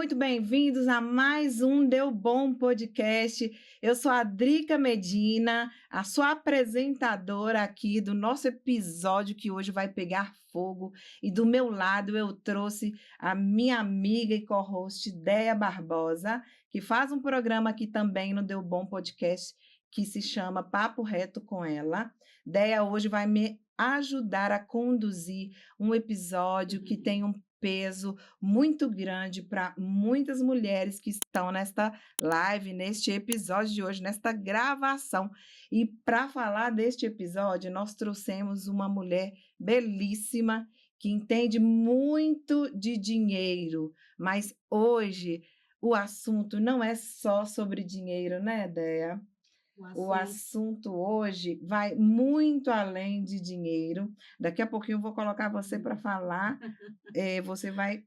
muito bem-vindos a mais um Deu Bom Podcast. Eu sou a Drica Medina, a sua apresentadora aqui do nosso episódio que hoje vai pegar fogo. E do meu lado eu trouxe a minha amiga e co-host Déia Barbosa, que faz um programa aqui também no Deu Bom Podcast que se chama Papo Reto com ela. Déia hoje vai me ajudar a conduzir um episódio que tem um peso muito grande para muitas mulheres que estão nesta live, neste episódio de hoje, nesta gravação. E para falar deste episódio, nós trouxemos uma mulher belíssima que entende muito de dinheiro, mas hoje o assunto não é só sobre dinheiro, né, Déia? O assunto hoje vai muito além de dinheiro. Daqui a pouquinho eu vou colocar você para falar. Você vai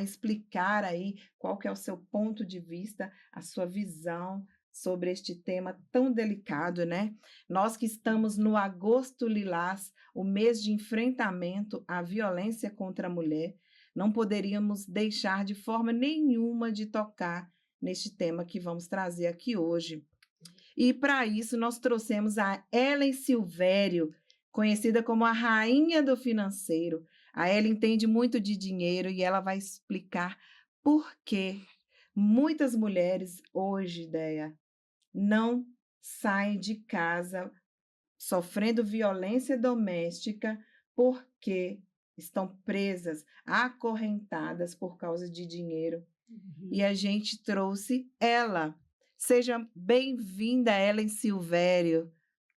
explicar aí qual que é o seu ponto de vista, a sua visão sobre este tema tão delicado, né? Nós que estamos no Agosto Lilás, o mês de enfrentamento à violência contra a mulher, não poderíamos deixar de forma nenhuma de tocar neste tema que vamos trazer aqui hoje. E para isso nós trouxemos a Ellen Silvério, conhecida como a rainha do financeiro. A Ellen entende muito de dinheiro e ela vai explicar por que muitas mulheres hoje, Déia, não saem de casa sofrendo violência doméstica porque estão presas, acorrentadas por causa de dinheiro. E a gente trouxe ela. Seja bem-vinda, Ellen Silvério.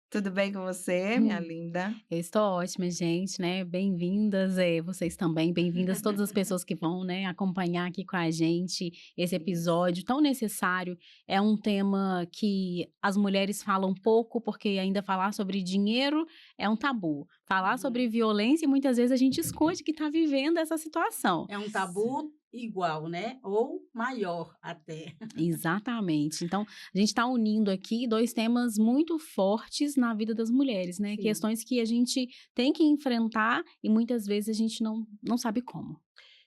Tudo bem com você, minha linda? Eu estou ótima, gente, né? Bem-vindas, vocês também, bem-vindas todas as pessoas que vão, né, acompanhar aqui com a gente esse episódio tão necessário. É um tema que as mulheres falam pouco, porque ainda falar sobre dinheiro é um tabu. Falar sobre violência, muitas vezes a gente esconde que está vivendo essa situação. É um tabu igual, né? Ou maior até. Exatamente. Então, a gente está unindo aqui dois temas muito fortes na vida das mulheres, né? Sim. Questões que a gente tem que enfrentar e muitas vezes a gente não sabe como.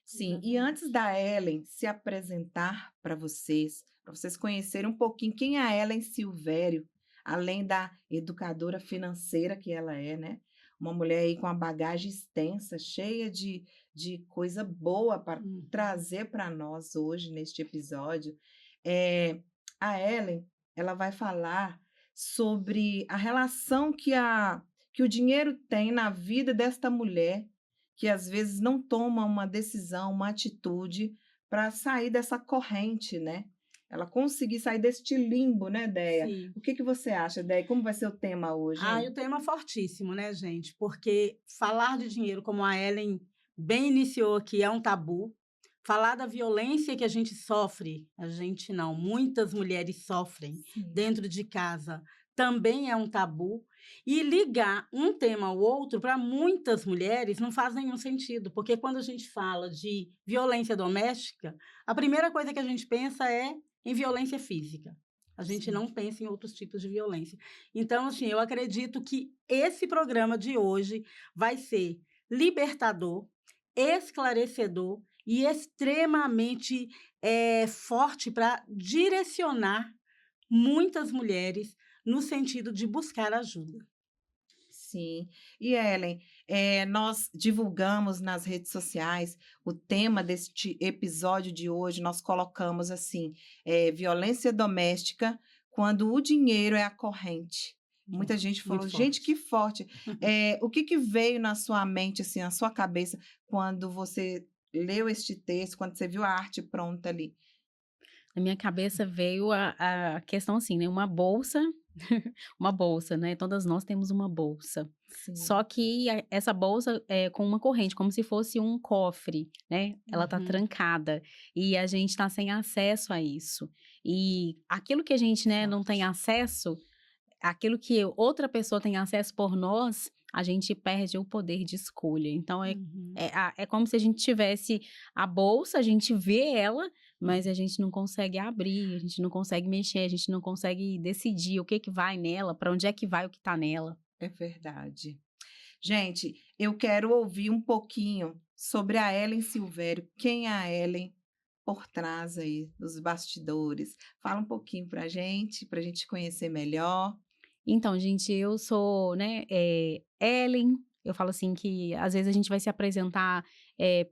Sim, e antes da Ellen se apresentar para vocês conhecerem um pouquinho quem é a Ellen Silvério, além da educadora financeira que ela é, né? Uma mulher aí com uma bagagem extensa, cheia de coisa boa para trazer para nós hoje neste episódio. A Ellen, ela vai falar sobre a relação que o dinheiro tem na vida desta mulher, que às vezes não toma uma decisão, uma atitude para sair dessa corrente, né? Ela conseguir sair deste limbo, né, Déia? Sim. O que você acha, Déia? Como vai ser o tema hoje? E o tema é fortíssimo, né, gente? Porque falar de dinheiro, como a Ellen bem iniciou aqui, é um tabu. Falar da violência que a gente sofre, a gente não, muitas mulheres sofrem dentro de casa, também é um tabu. E ligar um tema ao outro, para muitas mulheres, não faz nenhum sentido, porque quando a gente fala de violência doméstica, a primeira coisa que a gente pensa é em violência física. A gente não pensa em outros tipos de violência. Então, assim, eu acredito que esse programa de hoje vai ser libertador, esclarecedor e extremamente forte para direcionar muitas mulheres no sentido de buscar ajuda. Sim. E Ellen, nós divulgamos nas redes sociais o tema deste episódio de hoje, nós colocamos assim, violência doméstica quando o dinheiro é a corrente. Muita gente falou, Muito gente, forte. que forte. O que veio na sua mente, assim, na sua cabeça, quando você leu este texto, quando você viu a arte pronta ali? Na minha cabeça veio a questão assim, né? Uma bolsa, uma bolsa, né? Todas nós temos uma bolsa. Sim. Só que essa bolsa é com uma corrente, como se fosse um cofre, né? Ela tá trancada e a gente tá sem acesso a isso. E aquilo que a gente, né, não tem acesso, aquilo que outra pessoa tem acesso por nós, a gente perde o poder de escolha. Então, é como se a gente tivesse a bolsa, a gente vê ela, mas a gente não consegue abrir, a gente não consegue mexer, a gente não consegue decidir o que vai nela, para onde é que vai o que está nela. É verdade. Gente, eu quero ouvir um pouquinho sobre a Ellen Silvério. Quem é a Ellen? por trás aí dos bastidores? Fala um pouquinho pra gente conhecer melhor. Então, gente, eu sou, né, Ellen. Eu falo assim que às vezes a gente vai se apresentar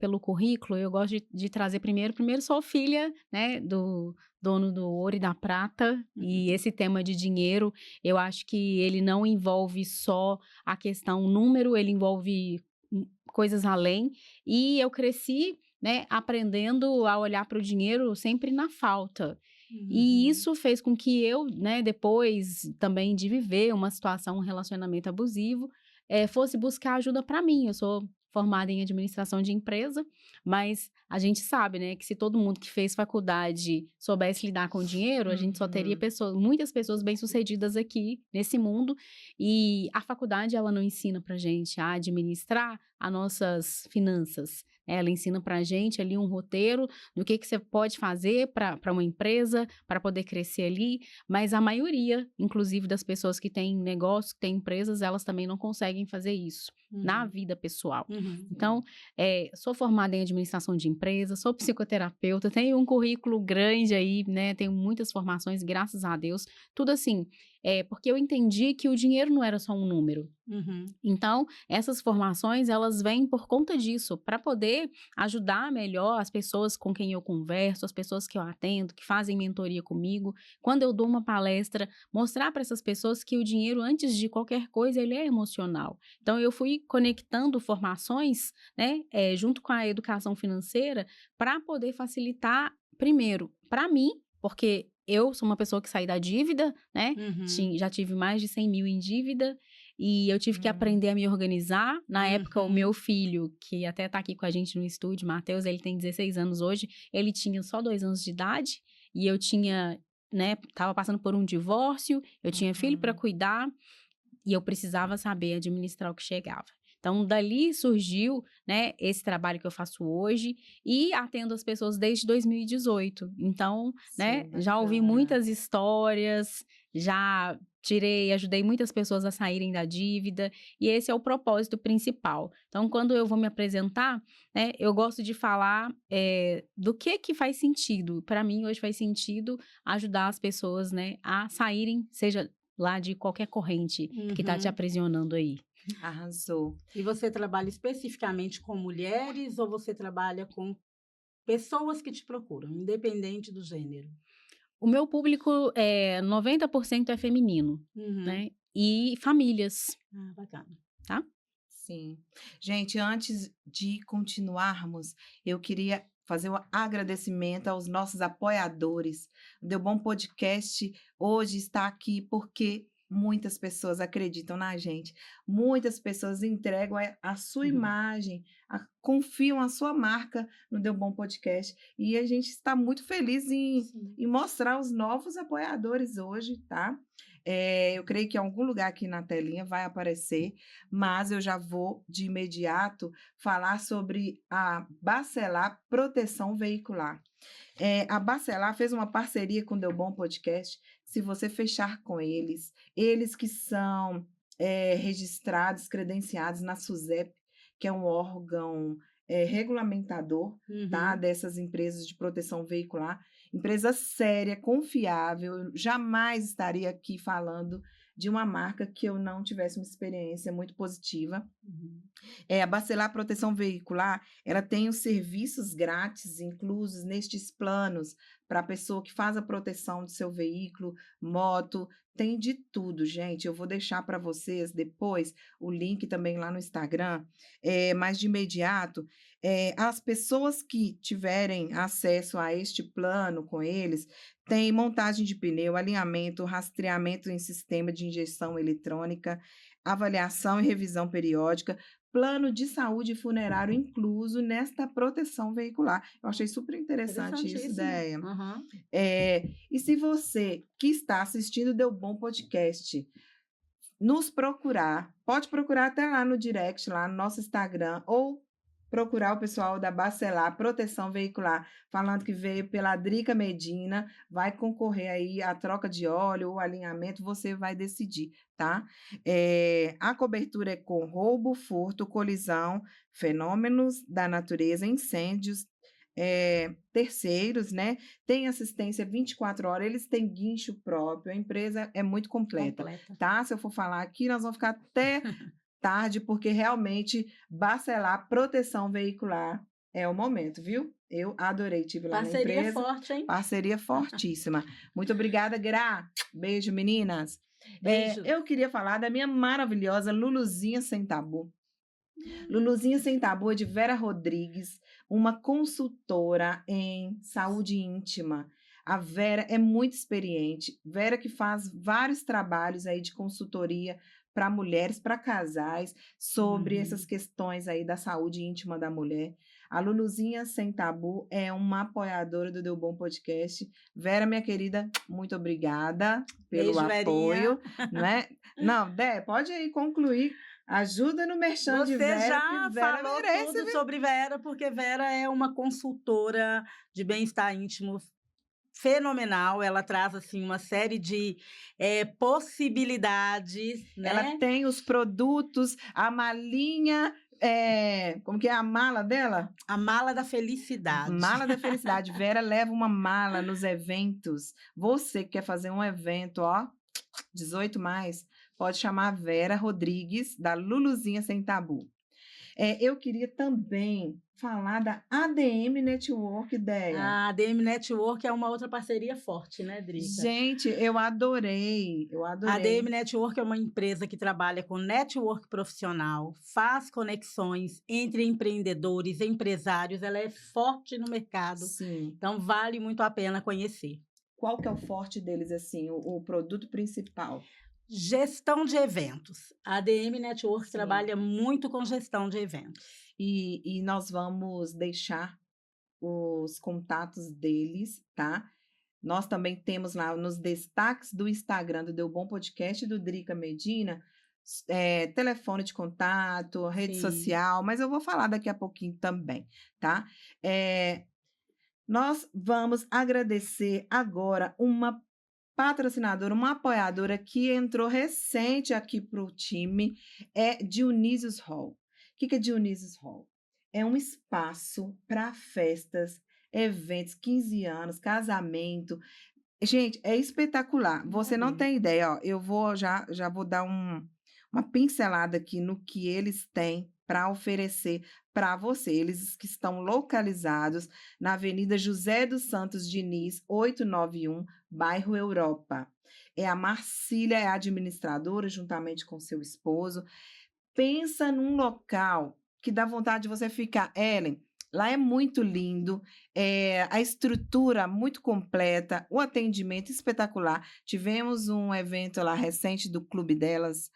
pelo currículo. Eu gosto de trazer primeiro sou filha, né, do dono do ouro e da prata. E Uhum. esse tema de dinheiro, eu acho que ele não envolve só a questão número, ele envolve coisas além. E eu cresci, né, aprendendo a olhar para o dinheiro sempre na falta. E Uhum. isso fez com que eu, né, depois também de viver uma situação, um relacionamento abusivo, fosse buscar ajuda para mim. Eu sou formada em administração de empresa, mas a gente sabe, né, que se todo mundo que fez faculdade soubesse lidar com dinheiro, a gente só teria Uhum. muitas pessoas bem-sucedidas aqui nesse mundo. E a faculdade, ela não ensina pra gente a administrar as nossas finanças. Ela ensina pra gente ali um roteiro do que você pode fazer para uma empresa, para poder crescer ali, mas a maioria, inclusive das pessoas que têm negócio, que têm empresas, elas também não conseguem fazer isso na Uhum. vida pessoal. Uhum. Então, sou formada em administração de empresas, sou psicoterapeuta, tenho um currículo grande aí, né? Tenho muitas formações, graças a Deus. Tudo assim, porque eu entendi que o dinheiro não era só um número. Uhum. Então, essas formações, elas vêm por conta disso, para poder ajudar melhor as pessoas com quem eu converso, as pessoas que eu atendo, que fazem mentoria comigo. Quando eu dou uma palestra, mostrar para essas pessoas que o dinheiro, antes de qualquer coisa, ele é emocional. Então, eu fui conectando formações, né, junto com a educação financeira, para poder facilitar, primeiro, para mim, porque eu sou uma pessoa que saí da dívida, né? Uhum. Já tive mais de 100 mil em dívida, e eu tive que Hum. aprender a me organizar. Na época, o meu Uhum. filho, que até tá aqui com a gente no estúdio, Matheus, ele tem 16 anos hoje, ele tinha só 2 anos de idade, e eu tinha, né, tava passando por um divórcio, eu tinha filho para Uhum. cuidar, e eu precisava saber administrar o que chegava. Então, dali surgiu, né, esse trabalho que eu faço hoje, e atendo as pessoas desde 2018. Então, né, Sim, já ouvi bacana. muitas histórias, já ajudei muitas pessoas a saírem da dívida, e esse é o propósito principal. Então, quando eu vou me apresentar, né, eu gosto de falar do que faz sentido. Para mim, hoje faz sentido ajudar as pessoas, né, a saírem, seja lá de qualquer corrente que tá te Uhum. aprisionando aí. Arrasou. E você trabalha especificamente com mulheres ou você trabalha com pessoas que te procuram, independente do gênero? O meu público 90% é feminino, Uhum. né, e famílias, Ah, bacana. tá. Sim. Gente, antes de continuarmos, eu queria fazer um agradecimento aos nossos apoiadores. O Deu Bom Podcast hoje está aqui porque muitas pessoas acreditam na gente. Muitas pessoas entregam a sua Uhum. imagem, confiam a sua marca no Deu Bom Podcast. E a gente está muito feliz Sim. em mostrar os novos apoiadores hoje, tá? Eu creio que em algum lugar aqui na telinha vai aparecer, mas eu já vou de imediato falar sobre a Bacelar Proteção Veicular. A Bacelar fez uma parceria com o Deu Bom Podcast. Se você fechar com eles, eles que são registrados, credenciados na SUSEP, que é um órgão regulamentador, tá, Uhum. dessas empresas de proteção veicular, empresa séria, confiável. Eu jamais estaria aqui falando de uma marca que eu não tivesse uma experiência muito positiva. Uhum. A Bacelar Proteção Veicular, ela tem os serviços grátis inclusos nestes planos para a pessoa que faz a proteção do seu veículo, moto, tem de tudo, gente. Eu vou deixar para vocês depois o link também lá no Instagram, mas de imediato, as pessoas que tiverem acesso a este plano com eles, tem montagem de pneu, alinhamento, rastreamento em sistema de injeção eletrônica, avaliação e revisão periódica, plano de saúde funerário incluso nesta proteção veicular. Eu achei super interessante isso, Interessantíssimo. Déia. Aham. E se você que está assistindo o Deu Bom Podcast nos procurar, pode procurar até lá no direct, lá no nosso Instagram, ou procurar o pessoal da Bacelar Proteção Veicular, falando que veio pela Drica Medina, vai concorrer aí à troca de óleo, o alinhamento, você vai decidir, tá? A cobertura é com roubo, furto, colisão, fenômenos da natureza, incêndios, terceiros, né? Tem assistência 24 horas, eles têm guincho próprio, a empresa é muito completa, tá? Se eu for falar aqui, nós vamos ficar até tarde, porque realmente bacelar proteção veicular é o momento, viu? Eu adorei, tive lá na Parceria empresa. forte, hein? Parceria fortíssima. Muito obrigada, Gra. Beijo, meninas. Beijo. Eu queria falar da minha maravilhosa Luluzinha Sem Tabu. Luluzinha Sem Tabu é de Vera Rodrigues, uma consultora em saúde íntima. A Vera é muito experiente. Vera que faz vários trabalhos aí de consultoria para mulheres, para casais, sobre essas questões aí da saúde íntima da mulher. A Luluzinha Sem Tabu é uma apoiadora do Deu Bom Podcast. Vera, minha querida, muito obrigada pelo Beijo, apoio, Verinha. não é? Não, Dé, pode aí concluir. Ajuda no merchan de Você Vera, já que Vera falou merece, tudo viu? sobre Vera, porque Vera é uma consultora de bem-estar íntimo fenomenal. Ela traz assim uma série de possibilidades, né? Ela tem os produtos, a malinha, como que é a mala dela? A mala da felicidade. Mala da felicidade. Vera leva uma mala nos eventos. Você que quer fazer um evento, ó, 18 mais, pode chamar a Vera Rodrigues, da Luluzinha Sem Tabu. Eu queria também falar da ADM Network, Deia. A ADM Network é uma outra parceria forte, né, Drica? Gente, eu adorei. A ADM Network é uma empresa que trabalha com network profissional, faz conexões entre empreendedores, empresários, ela é forte no mercado. Sim. Então, vale muito a pena conhecer. Qual que é o forte deles, assim, o produto principal? Gestão de eventos. A ADM Network Sim. trabalha muito com gestão de eventos. E nós vamos deixar os contatos deles, tá? Nós também temos lá nos destaques do Instagram do Deu Bom Podcast e do Drica Medina, telefone de contato, rede Sim. social, mas eu vou falar daqui a pouquinho também, tá? Nós vamos agradecer agora uma patrocinadora, uma apoiadora que entrou recente aqui para o time, é Dionísios Hall. O que é Dionísios Hall? É um espaço para festas, eventos, 15 anos, casamento. Gente, é espetacular. Você não tem ideia, ó. Eu vou já vou dar uma pincelada aqui no que eles têm para oferecer para você. Eles que estão localizados na Avenida José dos Santos Diniz, 891, bairro Europa. A Marcília é a administradora, juntamente com seu esposo. Pensa num local que dá vontade de você ficar. Ellen, lá é muito lindo, a estrutura muito completa, o atendimento espetacular. Tivemos um evento lá recente do Clube Delas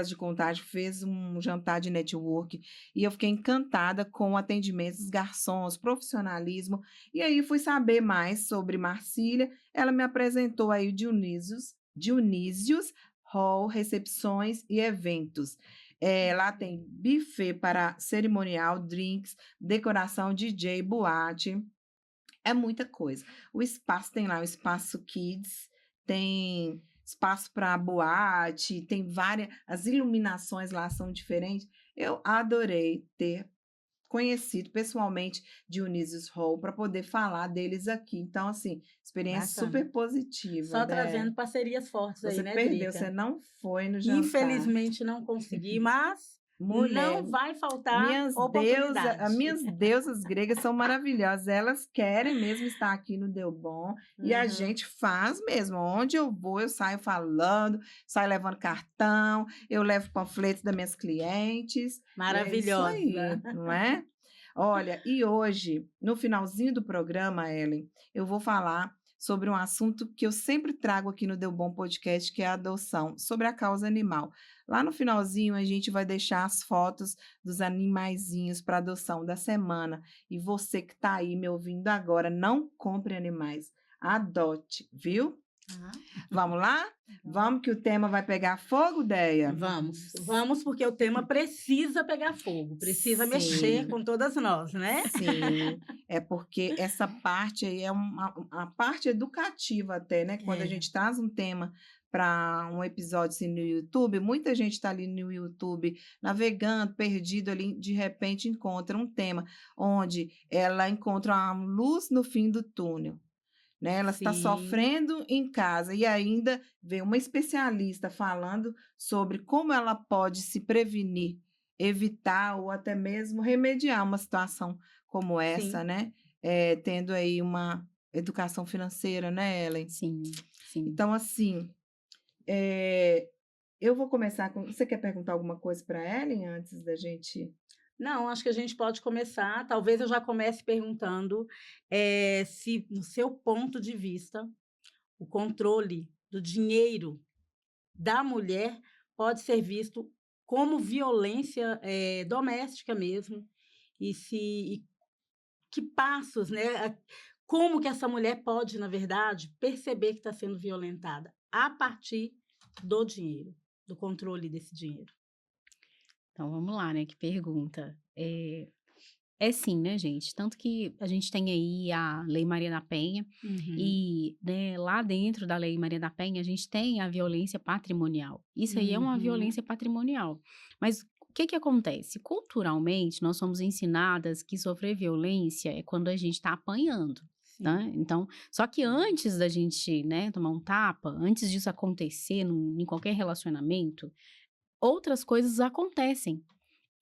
de Contagem, fez um jantar de network e eu fiquei encantada com o atendimento dos garçons, profissionalismo. E aí fui saber mais sobre Marcília. Ela me apresentou aí o Dionísios Hall, recepções e eventos. Lá tem buffet para cerimonial, drinks, decoração, DJ, boate. É muita coisa. O espaço tem lá o espaço kids, tem espaço para boate, tem várias. As iluminações lá são diferentes. Eu adorei ter conhecido pessoalmente Dionísios Hall para poder falar deles aqui. Então, assim, experiência Bacana. super positiva. Só trazendo parcerias fortes aí, Você né, perdeu, Drica? você não foi no jantar. Infelizmente não consegui, mas Mulher, não vai faltar minhas oportunidade. as minhas deusas gregas são maravilhosas. Elas querem mesmo estar aqui no Deu Bom. E a gente faz mesmo. Onde eu vou, eu saio falando, saio levando cartão, eu levo panfletos das minhas clientes. Maravilhosa. É isso aí, não é? Olha, e hoje, no finalzinho do programa, Ellen, eu vou falar sobre um assunto que eu sempre trago aqui no Deu Bom Podcast, que é a adoção, sobre a causa animal. Lá no finalzinho, a gente vai deixar as fotos dos animaizinhos para adoção da semana. E você que está aí me ouvindo agora, não compre animais, adote, viu? Vamos lá? Vamos que o tema vai pegar fogo, Deia? Vamos porque o tema precisa pegar fogo, precisa Sim. mexer com todas nós, né? Sim, é porque essa parte aí é uma parte educativa até, né? Quando a gente traz um tema para um episódio assim, no YouTube, muita gente está ali no YouTube navegando, perdido ali, de repente encontra um tema onde ela encontra uma luz no fim do túnel. Né? Ela está Sim. sofrendo em casa e ainda vem uma especialista falando sobre como ela pode se prevenir, evitar ou até mesmo remediar uma situação como essa, Sim. né? Tendo aí uma educação financeira, né, Ellen? Sim, sim. Então, assim, eu vou começar com... Você quer perguntar alguma coisa para a Ellen antes da gente... Não, acho que a gente pode começar. Talvez eu já comece perguntando se, no seu ponto de vista, o controle do dinheiro da mulher pode ser visto como violência doméstica mesmo. E que passos, né? Como que essa mulher pode, na verdade, perceber que está sendo violentada a partir do dinheiro, do controle desse dinheiro. Então, vamos lá, né? Que pergunta. É sim, né, gente? Tanto que a gente tem aí a Lei Maria da Penha e, né, lá dentro da Lei Maria da Penha a gente tem a violência patrimonial. Isso aí é uma violência patrimonial. Mas o que que acontece? Culturalmente, nós somos ensinadas que sofrer violência é quando a gente está apanhando. Tá? Então, só que antes da gente, né, tomar um tapa, antes disso acontecer em qualquer relacionamento, outras coisas acontecem.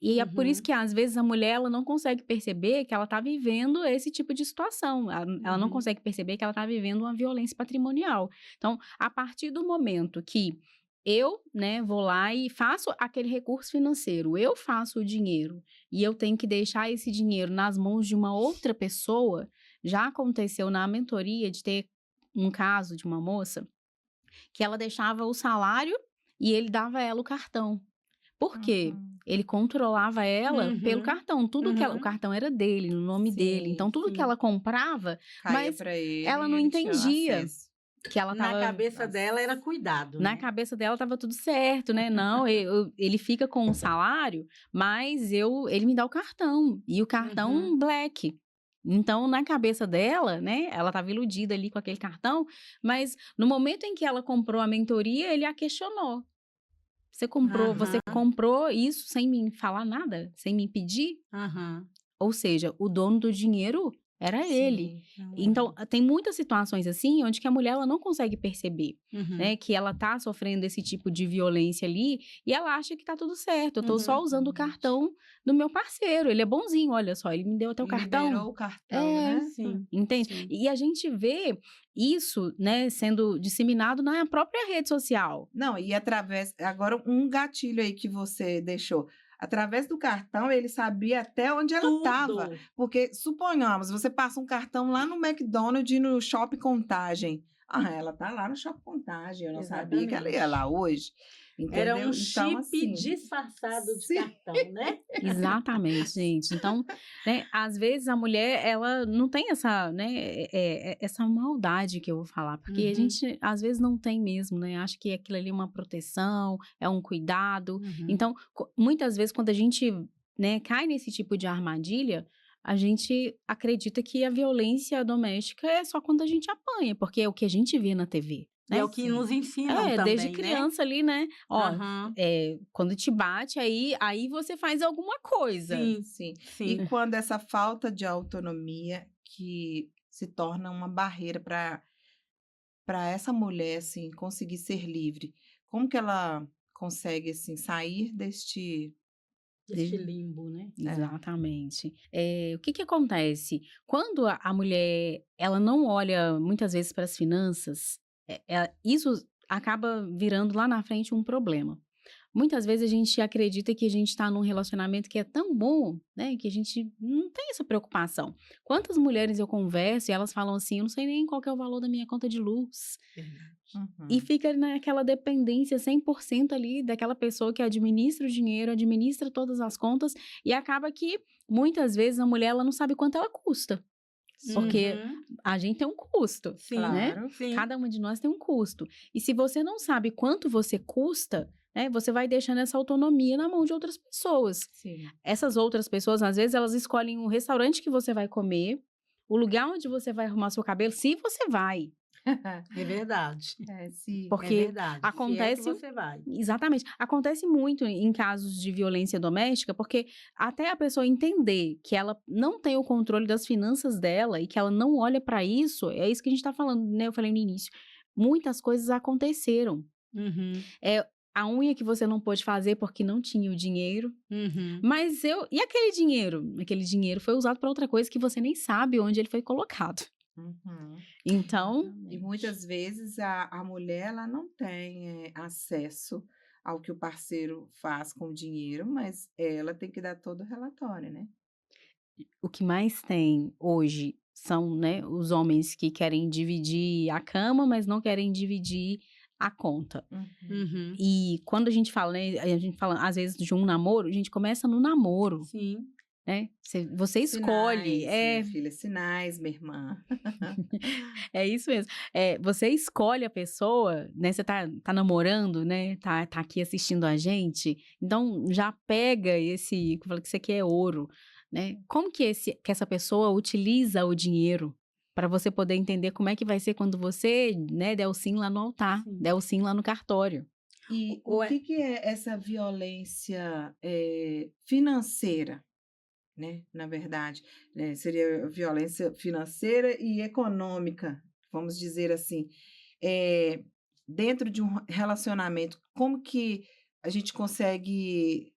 E é por isso que, às vezes, a mulher ela não consegue perceber que ela está vivendo esse tipo de situação. Ela não consegue perceber que ela está vivendo uma violência patrimonial. Então, a partir do momento que eu, né, vou lá e faço aquele recurso financeiro, eu faço o dinheiro e eu tenho que deixar esse dinheiro nas mãos de uma outra pessoa, já aconteceu na mentoria de ter um caso de uma moça que ela deixava o salário e ele dava a ela o cartão. Por quê? Ele controlava ela pelo cartão. Tudo que o cartão era dele, no nome dele. Então, tudo que ela comprava, Caía mas para ele, ela não ele tinha entendia acesso. que ela Na tava... cabeça dela era cuidado, Na né? cabeça dela estava tudo certo, né? Não, ele fica com um salário, mas ele me dá o cartão. E o cartão black. Então, na cabeça dela, né? Ela estava iludida ali com aquele cartão, mas no momento em que ela comprou a mentoria, ele a questionou. Você comprou isso sem me falar nada? Sem me pedir? Ou seja, o dono do dinheiro era ele. Então, tem muitas situações assim, onde que a mulher ela não consegue perceber, né? Que ela tá sofrendo esse tipo de violência ali, e ela acha que tá tudo certo. Eu tô só usando o cartão do meu parceiro. Ele é bonzinho, olha só, ele me deu até o cartão. Liberou o cartão, né? Sim. Entende? Sim. E a gente vê isso, né, sendo disseminado na própria rede social. Não, e através... Agora, um gatilho aí que você deixou. Através do cartão, ele sabia até onde ela estava. Porque, suponhamos, você passa um cartão lá no McDonald's e no Shopping Contagem. Ah, ela tá lá no Shopping Contagem. Eu não sabia que ela ia lá hoje. Entendeu? Era um então, chip assim, disfarçado de cartão, né? Exatamente, gente. Então, né, às vezes a mulher, ela não tem essa, né, essa maldade que eu vou falar, porque a gente, às vezes, não tem mesmo, né? Acha que aquilo ali é uma proteção, é um cuidado. Então, muitas vezes, quando a gente, né, cai nesse tipo de armadilha, a gente acredita que a violência doméstica é só quando a gente apanha, porque é o que a gente vê na TV. Né? É o que nos ensinam também, Desde criança, né? Ali, né? Ó, quando te bate, aí você faz alguma coisa. Sim. E quando essa falta de autonomia que se torna uma barreira para essa mulher, assim, conseguir ser livre, como que ela consegue, assim, sair deste limbo, né? Exatamente. O que acontece? Quando a mulher, ela não olha muitas vezes para as finanças, isso acaba virando lá na frente um problema. Muitas vezes a gente acredita que a gente está num relacionamento que é tão bom, né? Que a gente não tem essa preocupação. Quantas mulheres eu converso e elas falam assim, eu não sei nem qual que é o valor da minha conta de luz. E fica naquela dependência 100% ali daquela pessoa que administra o dinheiro, administra todas as contas e acaba que muitas vezes a mulher ela não sabe quanto ela custa. Porque a gente tem um custo, né? Sim. Cada uma de nós tem um custo. E se você não sabe quanto você custa, né, você vai deixando essa autonomia na mão de outras pessoas. Essas outras pessoas, às vezes, elas escolhem o restaurante que você vai comer, o lugar onde você vai arrumar seu cabelo, se você vai. É verdade. Sim. É Porque verdade. Se é que acontece você vai. exatamente. Acontece muito em casos de violência doméstica, porque até a pessoa entender que ela não tem o controle das finanças dela e que ela não olha para isso, é isso que a gente tá falando, né? Eu falei no início. Muitas coisas aconteceram. Uhum, É a unha que você não pôde fazer porque não tinha o dinheiro. uhum. Mas e aquele dinheiro? Aquele dinheiro foi usado para outra coisa que você nem sabe onde ele foi colocado. Uhum. Então, E muitas vezes a mulher ela não tem acesso ao que o parceiro faz com o dinheiro, mas ela tem que dar todo o relatório, né? o que mais tem hoje são, né, os homens que querem dividir a cama, mas não querem dividir a conta. Uhum. Uhum. E quando a gente fala, né, a gente fala às vezes de um namoro, a gente começa no namoro, Sim. né? Você escolhe, Sinais, minha filha, sinais, minha irmã. é isso mesmo. Você escolhe a pessoa, né? Você tá namorando, né? Tá aqui assistindo a gente. Então, já pega esse, que eu falei que isso aqui é ouro, né? Como que essa pessoa utiliza o dinheiro para você poder entender como é que vai ser quando você, né, der o sim lá no altar, Sim. der o sim lá no cartório. E Ou o é- que é essa violência financeira, né? Na verdade, seria violência financeira e econômica, vamos dizer assim. Eh, Dentro de um relacionamento, como que a gente consegue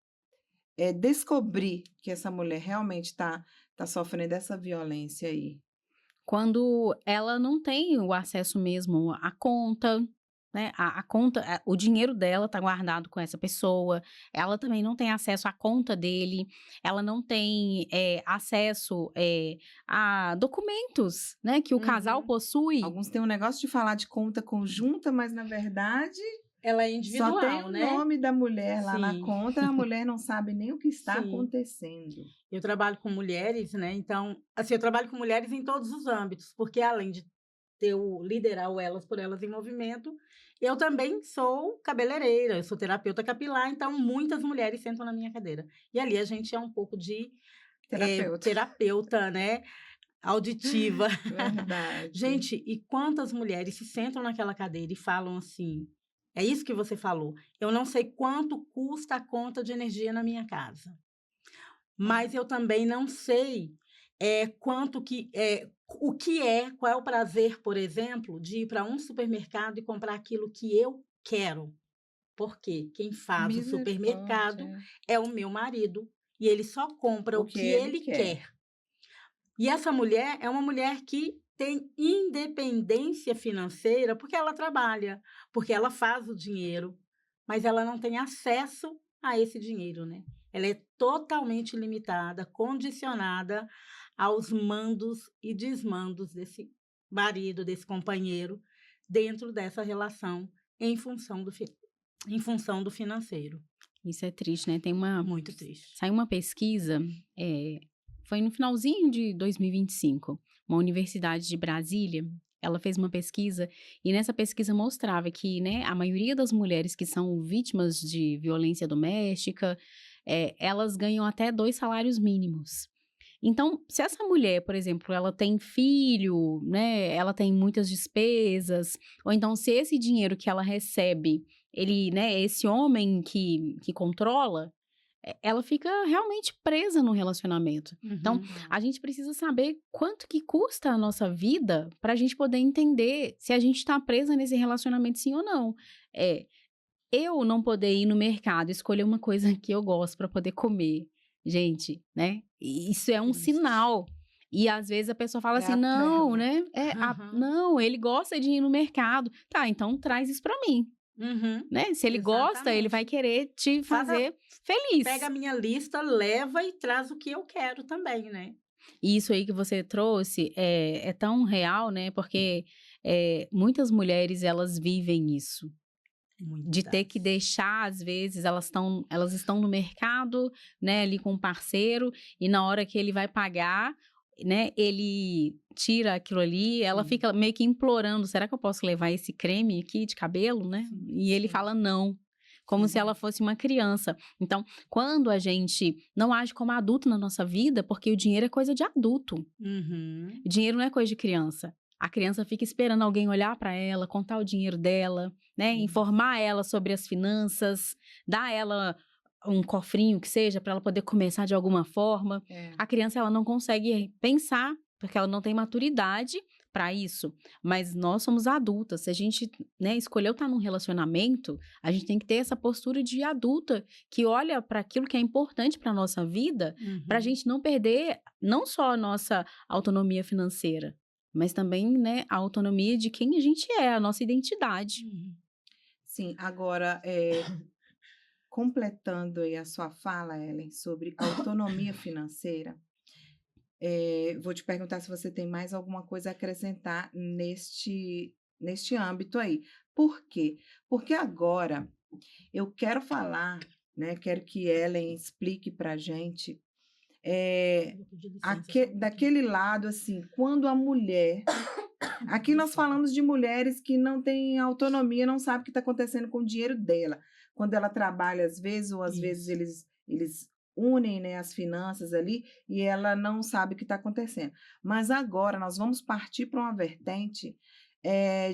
descobrir que essa mulher realmente tá sofrendo essa violência aí? Quando ela não tem o acesso mesmo à conta, né, a conta, o dinheiro dela tá guardado com essa pessoa, ela também não tem acesso à conta dele, ela não tem, acesso, a documentos, né, que o casal Uhum. possui. Alguns têm um negócio de falar de conta conjunta, mas na verdade Ela é só tem individual, o né? nome da mulher lá na Sim. conta, a mulher não sabe nem o que está Sim. acontecendo. Eu trabalho com mulheres, né? Então, assim, eu trabalho com mulheres em todos os âmbitos, porque além de liderar o Elas por Elas em Movimento, eu também sou cabeleireira, eu sou terapeuta capilar, então muitas mulheres sentam na minha cadeira. E ali a gente é um pouco de Terapeuta. terapeuta, né? Auditiva. Verdade. Gente, e quantas mulheres se sentam naquela cadeira e falam assim: é isso que você falou, eu não sei quanto custa a conta de energia na minha casa. Mas eu também não sei, qual é o prazer, por exemplo, de ir para um supermercado e comprar aquilo que eu quero. Porque quem faz o supermercado Misericórdia. é o meu marido, e ele só compra O o que que ele ele quer. quer. E essa mulher é uma mulher que tem independência financeira, porque ela trabalha, porque ela faz o dinheiro, mas ela não tem acesso a esse dinheiro, né? Ela é totalmente limitada, condicionada aos mandos e desmandos desse marido, desse companheiro, dentro dessa relação em função do financeiro. Isso é triste, né? Muito triste. Saiu uma pesquisa, foi no finalzinho de 2025, uma universidade de Brasília, ela fez uma pesquisa e nessa pesquisa mostrava que, né, a maioria das mulheres que são vítimas de violência doméstica, elas ganham até 2 salários mínimos. Então, se essa mulher, por exemplo, ela tem filho, né, ela tem muitas despesas, ou então se esse dinheiro que ela recebe, ele, né, é esse homem que controla, ela fica realmente presa no relacionamento. Então, Uhum. a gente precisa saber quanto que custa a nossa vida para a gente poder entender se a gente está presa nesse relacionamento sim ou não. Eu não poder ir no mercado e escolher uma coisa que eu gosto para poder comer, gente, né? Isso é um Triste. sinal. E às vezes a pessoa fala É assim: a não, treva. né? Aham. Não, ele gosta de ir no mercado. Tá, então traz isso para mim, Uhum. né? Se ele gosta, ele vai Exatamente. querer te fazer feliz. Pega a minha lista, leva e traz o que eu quero também, né? E isso aí que você trouxe é tão real, né? Porque muitas mulheres elas vivem isso. De ter que Muitas. deixar, às vezes, elas estão no mercado, né, ali com um parceiro, e na hora que ele vai pagar, né, ele tira aquilo ali, ela Sim. fica meio que implorando, será que eu posso levar esse creme aqui de cabelo, né? Sim, E ele sim. fala não, como Sim. se ela fosse uma criança. Então, quando a gente não age como adulto na nossa vida, porque o dinheiro é coisa de adulto, Uhum. o dinheiro não é coisa de criança. a criança fica esperando alguém olhar para ela, contar o dinheiro dela, né? Informar ela sobre as finanças, dar a ela um cofrinho que seja para ela poder começar de alguma forma. A criança ela não consegue pensar porque ela não tem maturidade para isso. Mas nós somos adultas. Se a gente, né, escolheu estar num relacionamento, a gente tem que ter essa postura de adulta que olha para aquilo que é importante para nossa vida, para a gente não perder não só a nossa autonomia financeira, mas também, né, a autonomia de quem a gente é, a nossa identidade. Sim, agora, completando aí a sua fala, Ellen, sobre autonomia financeira, vou te perguntar se você tem mais alguma coisa a acrescentar neste âmbito aí. Por quê? Porque agora eu quero falar, né, quero que Ellen explique para a gente daquele lado, assim, quando a mulher. Aqui nós falamos de mulheres que não têm autonomia, não sabem o que está acontecendo com o dinheiro dela. Quando ela trabalha, às vezes, ou às vezes eles unem, né, as finanças ali e ela não sabe o que está acontecendo. Mas agora nós vamos partir para uma vertente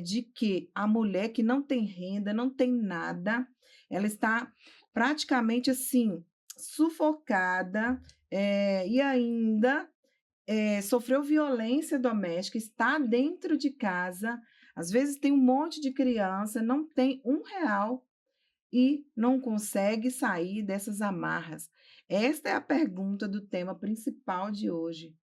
de que a mulher que não tem renda, não tem nada, ela está praticamente assim, sufocada e ainda sofreu violência doméstica, está dentro de casa, às vezes tem um monte de criança, não tem R$ 1 e não consegue sair dessas amarras. Esta é a pergunta do tema principal de hoje.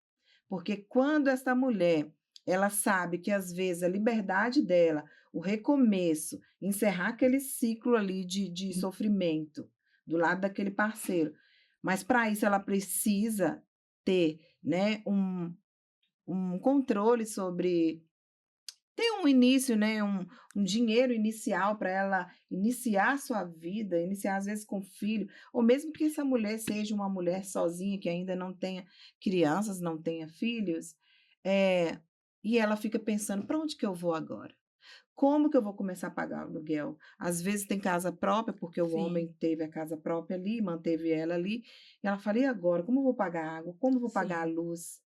Porque quando essa mulher, ela sabe que às vezes a liberdade dela, o recomeço, encerrar aquele ciclo ali de sofrimento do lado daquele parceiro, mas para isso ela precisa ter, né, um controle sobre ter um início, né, um dinheiro inicial para ela iniciar a sua vida, iniciar às vezes com filho, ou mesmo que essa mulher seja uma mulher sozinha, que ainda não tenha crianças, não tenha filhos, e ela fica pensando, para onde que eu vou agora? Como que eu vou começar a pagar o aluguel? Às vezes tem casa própria, porque o homem teve a casa própria ali, manteve ela ali, e ela fala, e agora? Como eu vou pagar a água? Como eu vou pagar a luz?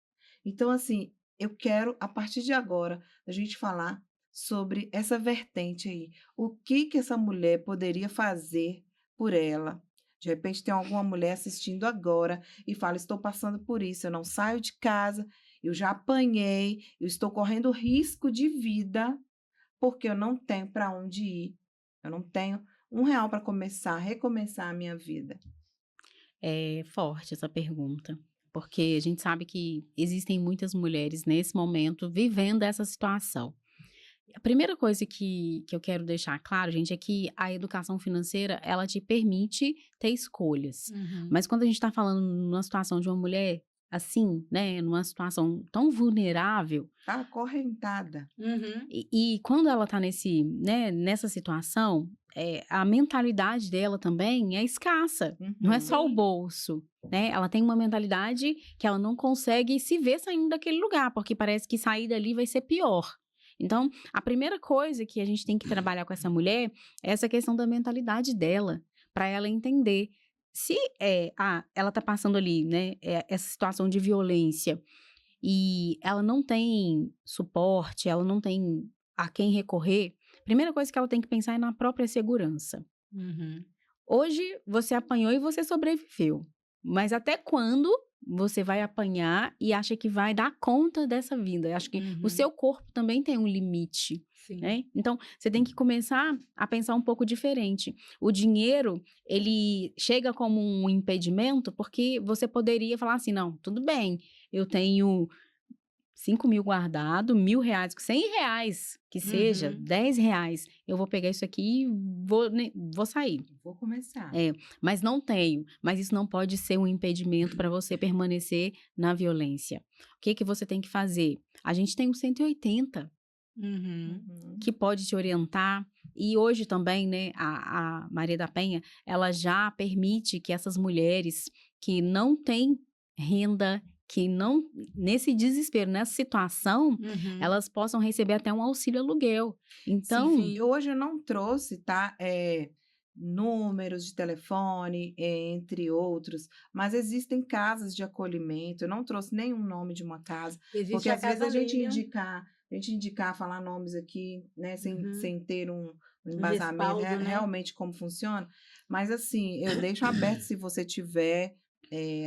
Então, assim, eu quero, a partir de agora, a gente falar sobre essa vertente aí. O que que essa mulher poderia fazer por ela? De repente tem alguma mulher assistindo agora e fala, estou passando por isso, eu não saio de casa, eu já apanhei, eu estou correndo risco de vida, porque eu não tenho para onde ir, eu não tenho R$ 1 para recomeçar a minha vida. É forte essa pergunta, porque a gente sabe que existem muitas mulheres nesse momento vivendo essa situação. A primeira coisa que eu quero deixar claro, gente, é que a educação financeira, ela te permite ter escolhas. Mas quando a gente está falando numa situação de uma mulher assim, né, numa situação tão vulnerável, Tá acorrentada. e quando ela tá nessa situação, a mentalidade dela também é escassa. Não é só o Sim. bolso, né? Ela tem uma mentalidade que ela não consegue se ver saindo daquele lugar, porque parece que sair dali vai ser pior. Então, a primeira coisa que a gente tem que trabalhar com essa mulher é essa questão da mentalidade dela, para ela entender se ela tá passando ali, né, essa situação de violência e ela não tem suporte, ela não tem a quem recorrer, a primeira coisa que ela tem que pensar é na própria segurança. Hoje você apanhou e você sobreviveu, mas até quando você vai apanhar e acha que vai dar conta dessa vida? Eu acho que o seu corpo também tem um limite, Sim. né? Então, você tem que começar a pensar um pouco diferente. O dinheiro, ele chega como um impedimento porque você poderia falar assim, não, tudo bem, eu tenho 5.000 guardado, R$ 1.000, R$ 100 que seja, R$ 10, eu vou pegar isso aqui e vou sair. Vou começar. Mas não tenho. Mas isso não pode ser um impedimento para você permanecer na violência. O que que você tem que fazer? A gente tem um 180 que pode te orientar. E hoje também, né, a Maria da Penha, ela já permite que essas mulheres que não têm renda, que não, nesse desespero, nessa situação, elas possam receber até um auxílio aluguel. Então, Sim, hoje eu não trouxe, tá? Números de telefone, entre outros, mas existem casas de acolhimento. Eu não trouxe nenhum nome de uma casa, Existe porque a às vezes Casa a gente Lília. indicar a gente indicar, falar nomes aqui, né, sem ter um embasamento, respaldo, né? realmente como funciona. Mas, assim, eu deixo aberto se você tiver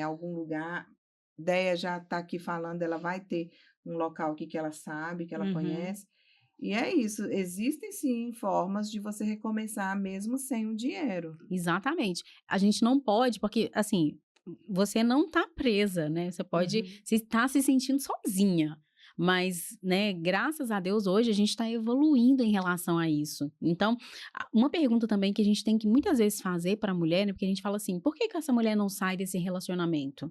algum lugar. Deia já está aqui falando, ela vai ter um local aqui que ela sabe, que ela Uhum. conhece. E é isso, existem sim formas de você recomeçar mesmo sem o dinheiro. Exatamente. A gente não pode, porque, assim, você não tá presa, né? Você pode estar se sentindo sozinha. Mas, né, graças a Deus, hoje a gente está evoluindo em relação a isso. Então, uma pergunta também que a gente tem que muitas vezes fazer para a mulher, né? Porque a gente fala assim, por que que essa mulher não sai desse relacionamento?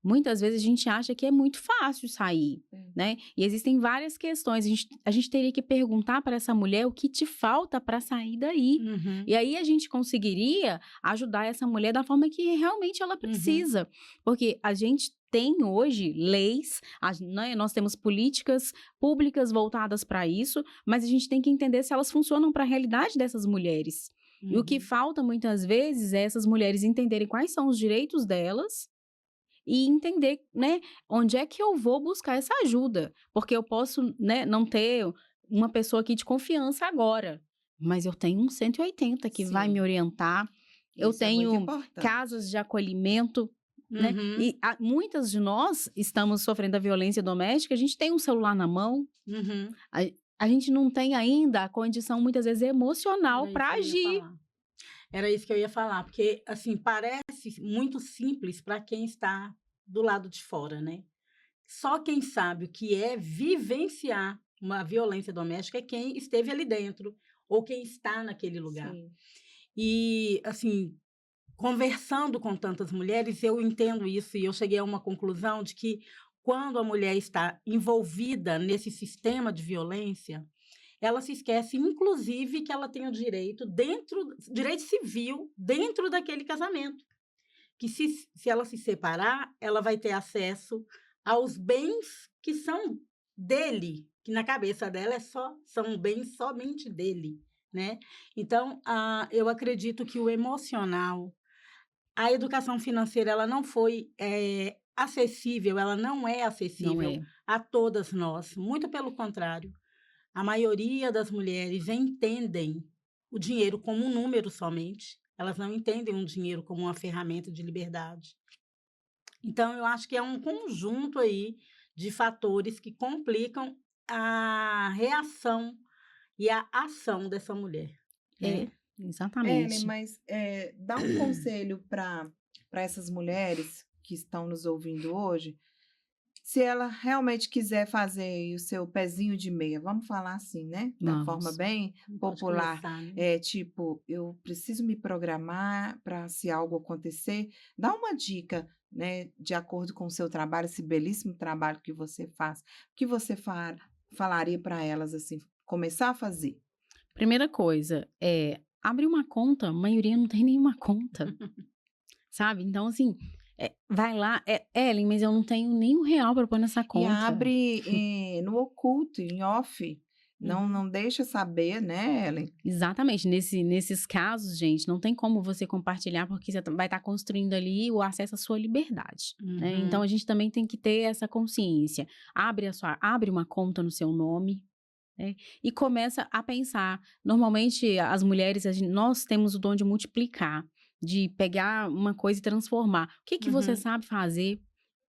Muitas vezes a gente acha que é muito fácil sair, né? E existem várias questões. A gente teria que perguntar para essa mulher o que te falta para sair daí. Uhum. E aí a gente conseguiria ajudar essa mulher da forma que realmente ela precisa. Porque a gente tem hoje leis, né? Nós temos políticas públicas voltadas para isso, mas a gente tem que entender se elas funcionam para a realidade dessas mulheres. E o que falta muitas vezes é essas mulheres entenderem quais são os direitos delas e entender, né, onde é que eu vou buscar essa ajuda. Porque eu posso, né, não ter uma pessoa aqui de confiança agora, mas eu tenho um 180 que vai me orientar. Eu Isso é muito tenho importante. casas de acolhimento, né? E muitas de nós estamos sofrendo a violência doméstica, a gente tem um celular na mão, a gente não tem ainda a condição, muitas vezes, emocional para agir. Era isso que eu ia falar, porque, assim, parece muito simples para quem está do lado de fora, né? Só quem sabe o que é vivenciar uma violência doméstica é quem esteve ali dentro ou quem está naquele lugar. Sim. E, assim, conversando com tantas mulheres, eu entendo isso e eu cheguei a uma conclusão de que quando a mulher está envolvida nesse sistema de violência, ela se esquece, inclusive, que ela tem o direito civil dentro daquele casamento. Que se ela se separar, ela vai ter acesso aos bens que são dele, que na cabeça dela são bens somente dele, né? Então, eu acredito que o emocional, a educação financeira, ela não foi acessível, ela não é acessível a todas nós. Muito pelo contrário. A maioria das mulheres entendem o dinheiro como um número somente. Elas não entendem o dinheiro como uma ferramenta de liberdade. Então, eu acho que é um conjunto aí de fatores que complicam a reação e a ação dessa mulher. Né? Exatamente. Mas dá um conselho para essas mulheres que estão nos ouvindo hoje. Se ela realmente quiser fazer o seu pezinho de meia, vamos falar assim, né? Da forma bem popular. Começar, né? Tipo, eu preciso me programar para se algo acontecer. Dá uma dica, né? De acordo com o seu trabalho, esse belíssimo trabalho que você faz. O que você falaria para elas, assim, começar a fazer? Primeira coisa, abre uma conta. A maioria não tem nenhuma conta. Sabe? Então, assim... vai lá, Ellen, mas eu não tenho nem R$1 para pôr nessa conta. E abre no oculto, em off. Não deixa saber, né, Ellen? Exatamente. Nesses casos, gente, não tem como você compartilhar, porque você vai estar construindo ali o acesso à sua liberdade. Né? Então, a gente também tem que ter essa consciência. Abre uma conta no seu nome. Né? E começa a pensar. Normalmente, as mulheres, nós temos o dom de multiplicar, de pegar uma coisa e transformar. O que você sabe fazer?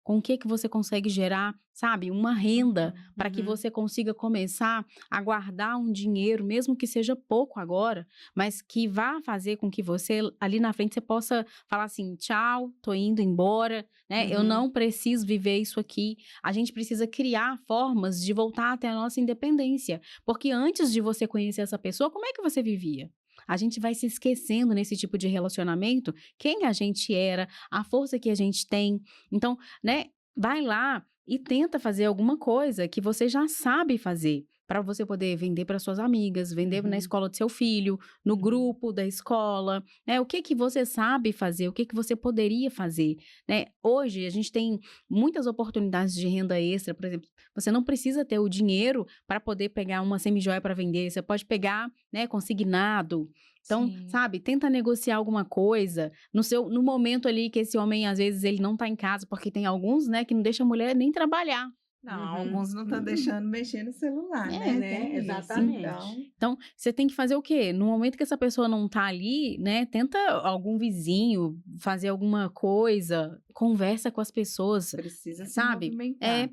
Com o que você consegue gerar, sabe, uma renda para que você consiga começar a guardar um dinheiro, mesmo que seja pouco agora, mas que vá fazer com que você, ali na frente, você possa falar assim, tchau, tô indo embora, né? Eu não preciso viver isso aqui. A gente precisa criar formas de voltar até a nossa independência, porque antes de você conhecer essa pessoa, como é que você vivia? A gente vai se esquecendo nesse tipo de relacionamento quem a gente era, a força que a gente tem. Então, né, vai lá e tenta fazer alguma coisa que você já sabe fazer, para você poder vender para suas amigas, vender na escola do seu filho, no grupo da escola, né? O que você sabe fazer, o que você poderia fazer, né? Hoje, a gente tem muitas oportunidades de renda extra, por exemplo, você não precisa ter o dinheiro para poder pegar uma semijoia para vender, você pode pegar, né, consignado. Então, sabe, tenta negociar alguma coisa no momento ali que esse homem, às vezes, ele não tá em casa, porque tem alguns, né, que não deixa a mulher nem trabalhar. Não, Uhum. alguns não estão deixando mexer no celular, É, né? né? Tem isso. Exatamente. Então, Então, você tem que fazer o quê? No momento que essa pessoa não tá ali, né? Tenta algum vizinho fazer alguma coisa, conversa com as pessoas, precisa se sabe? movimentar.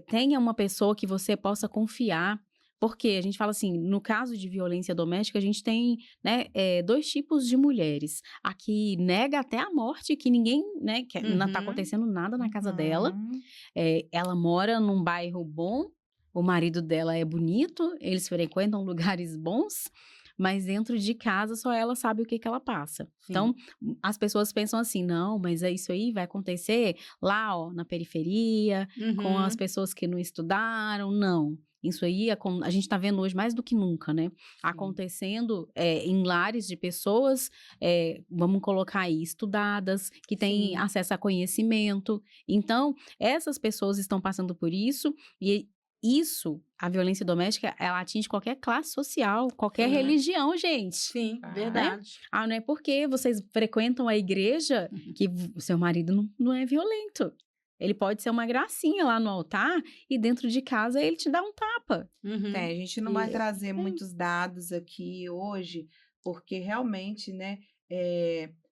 Tenha uma pessoa que você possa confiar. Porque a gente fala assim, no caso de violência doméstica, a gente tem, né, dois tipos de mulheres. A que nega até a morte, que ninguém, né, que não tá Uhum. acontecendo nada na casa dela. Uhum. Ela mora num bairro bom, o marido dela é bonito, eles frequentam lugares bons, mas dentro de casa só ela sabe o que que ela passa. Sim. Então, as pessoas pensam assim, não, mas isso aí vai acontecer lá, ó, na periferia, com as Uhum. pessoas que não estudaram, não. Isso aí, a gente está vendo hoje mais do que nunca, né? Acontecendo em lares de pessoas, vamos colocar aí, estudadas, que têm Sim. acesso a conhecimento. Então, essas pessoas estão passando por isso e isso, a violência doméstica, ela atinge qualquer classe social, qualquer Sim. religião, gente. Sim, Ah, verdade. Não é porque vocês frequentam a igreja que o seu marido não é violento. Ele pode ser uma gracinha lá no altar e dentro de casa ele te dá um tapa. Uhum. A gente não vai E- trazer muitos dados aqui hoje, porque realmente, né,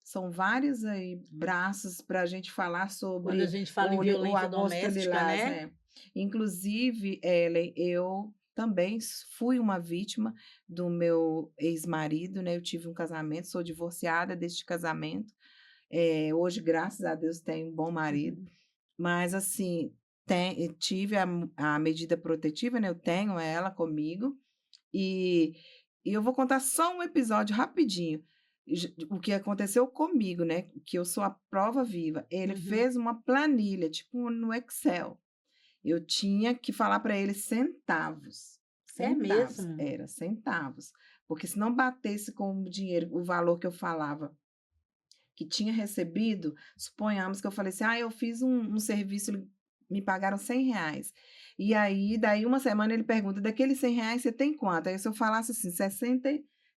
são vários aí braços para a gente falar Quando a sobre gente fala em o violência agosto doméstica, lilás, né? né? Inclusive, Ellen, eu também fui uma vítima do meu ex-marido, né? Eu tive um casamento, sou divorciada deste casamento. Hoje, graças a Deus, tenho um bom marido. Mas, assim, tive a medida protetiva, né? Eu tenho ela comigo. E, e eu vou contar só um episódio rapidinho. O que aconteceu comigo, né? Que eu sou a prova viva. Ele Uhum. fez uma planilha, tipo no Excel. Eu tinha que falar para ele centavos. É Centavos, mesmo? era centavos. Porque se não batesse com o dinheiro, o valor que eu falava que tinha recebido, suponhamos que eu falei assim, eu fiz um serviço, me pagaram R$ 100. E aí, daí uma semana ele pergunta, daqueles R$ 100 você tem quanto? Aí se eu falasse assim,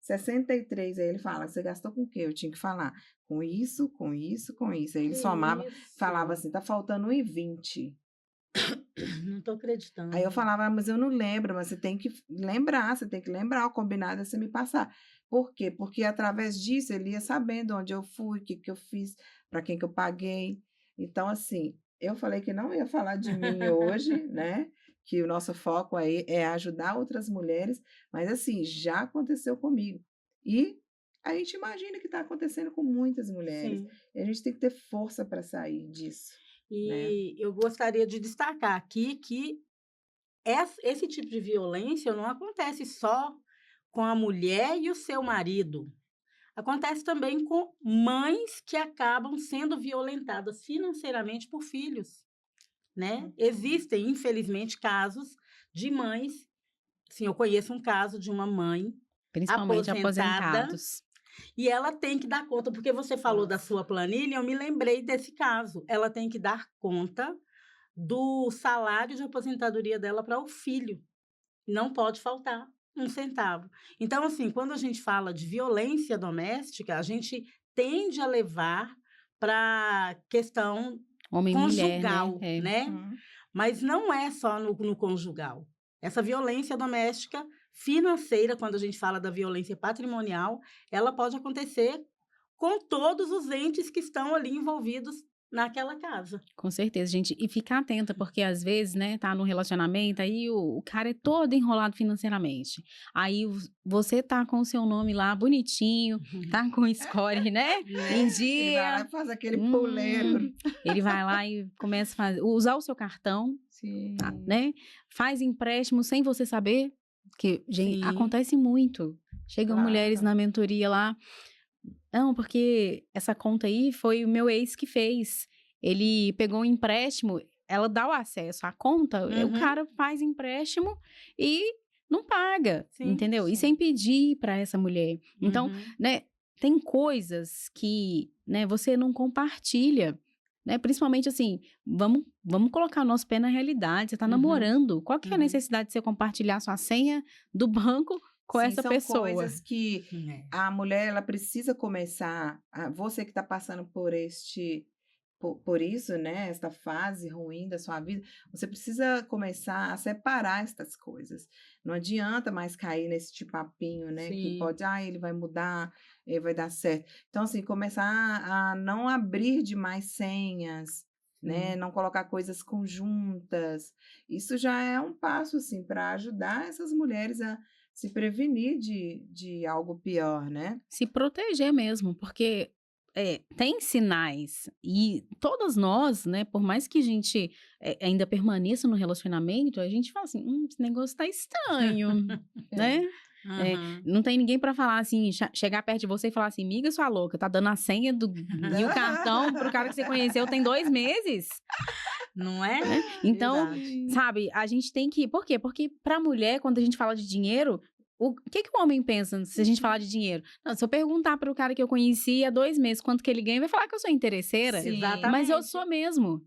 63, aí ele fala, você gastou com o quê? Eu tinha que falar, com isso, com isso, com isso. Aí ele Que somava, falava isso? assim, tá faltando 1,20. Não tô acreditando. Aí eu falava, mas eu não lembro, mas você tem que lembrar, o combinado é você me passar. Por quê? Porque através disso ele ia sabendo onde eu fui, o que que eu fiz, para quem que eu paguei. Então, assim, eu falei que não ia falar de mim hoje, né? Que o nosso foco aí é ajudar outras mulheres, mas assim, já aconteceu comigo. E a gente imagina que está acontecendo com muitas mulheres. Sim. E a gente tem que ter força para sair disso, né? E eu gostaria de destacar aqui que esse tipo de violência não acontece só com a mulher e o seu marido. Acontece também com mães que acabam sendo violentadas financeiramente por filhos, né? Existem, infelizmente, casos de mães. Sim, eu conheço um caso de uma mãe Principalmente aposentada aposentados. e ela tem que dar conta, porque você falou da Nossa. sua planilha, eu me lembrei desse caso. Ela tem que dar conta do salário de aposentadoria dela para o filho. Não pode faltar um centavo. Então, assim, quando a gente fala de violência doméstica, a gente tende a levar para questão Homem e mulher, conjugal, né? né? Uhum. Mas não é só no conjugal. Essa violência doméstica financeira, quando a gente fala da violência patrimonial, ela pode acontecer com todos os entes que estão ali envolvidos naquela casa. Com certeza, gente. E ficar atenta, porque às vezes, né, tá num relacionamento, aí o cara é todo enrolado financeiramente. Aí você tá com o seu nome lá bonitinho, tá com o score, né, em Ele vai lá dia. e faz aquele puleiro. Ele vai lá e começa a usar o seu cartão, Sim. né? Faz empréstimo sem você saber. Que, gente, Sim. acontece muito. Chegam Claro. mulheres na mentoria lá. Não, porque essa conta aí foi o meu ex que fez. Ele pegou um empréstimo, ela dá o acesso à conta, o Uhum. cara faz empréstimo e não paga, Sim, entendeu? E sim. sem pedir para essa mulher. Então, Uhum. né, tem coisas que, né, você não compartilha, né? Principalmente assim, vamos colocar o nosso pé na realidade. Você tá Uhum. namorando, qual que é a Uhum. necessidade de você compartilhar sua senha do banco com Sim, essa são pessoa? coisas que É. a mulher ela precisa começar. Você que está passando por por isso, né, esta fase ruim da sua vida, você precisa começar a separar estas coisas. Não adianta mais cair nesse tipo papinho, né, que Sim. pode, ele vai mudar, vai dar certo. Então, assim, começar a não abrir demais senhas, né, Sim. não colocar coisas conjuntas. Isso já é um passo, assim, para ajudar essas mulheres a se prevenir de algo pior, né? Se proteger mesmo, porque tem sinais e todas nós, né, por mais que a gente ainda permaneça no relacionamento, a gente fala assim, esse negócio tá estranho, É. né? Aham. Não tem ninguém pra falar assim, chegar perto de você e falar assim, miga sua louca, tá dando a senha e o cartão pro cara que você conheceu tem 2 meses, Não é? né? Então, Verdade. sabe, a gente tem que. Por quê? Porque pra mulher, quando a gente fala de dinheiro, o que o homem pensa se a gente falar de dinheiro? Não, se eu perguntar para o cara que eu conheci há 2 meses quanto que ele ganha, vai falar que eu sou interesseira. Sim. Mas eu Exatamente. sou mesmo.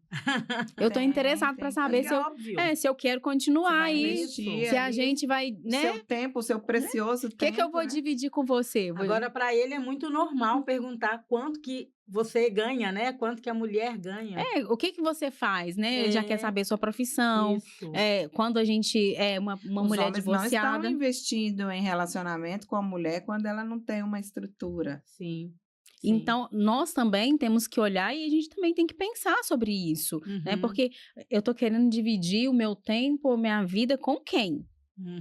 Eu tô interessado para Tem saber E se eu, óbvio. se eu quero Você continuar vai aí, investir se a ali gente vai, o né? seu tempo, o seu precioso O que eu tempo, vou né? dividir com você? Agora, para ele é muito normal perguntar quanto que você ganha, né? Quanto que a mulher ganha. O que você faz, né? Ele já quer É, saber sua profissão. isso. Quando a gente é uma Os mulher homens não estão divorciada. investindo em relacionamento com a mulher quando ela não tem uma estrutura. Sim. Sim. Então, nós também temos que olhar e a gente também tem que pensar sobre isso, né? Uhum. Porque eu tô querendo dividir o meu tempo, a minha vida com quem?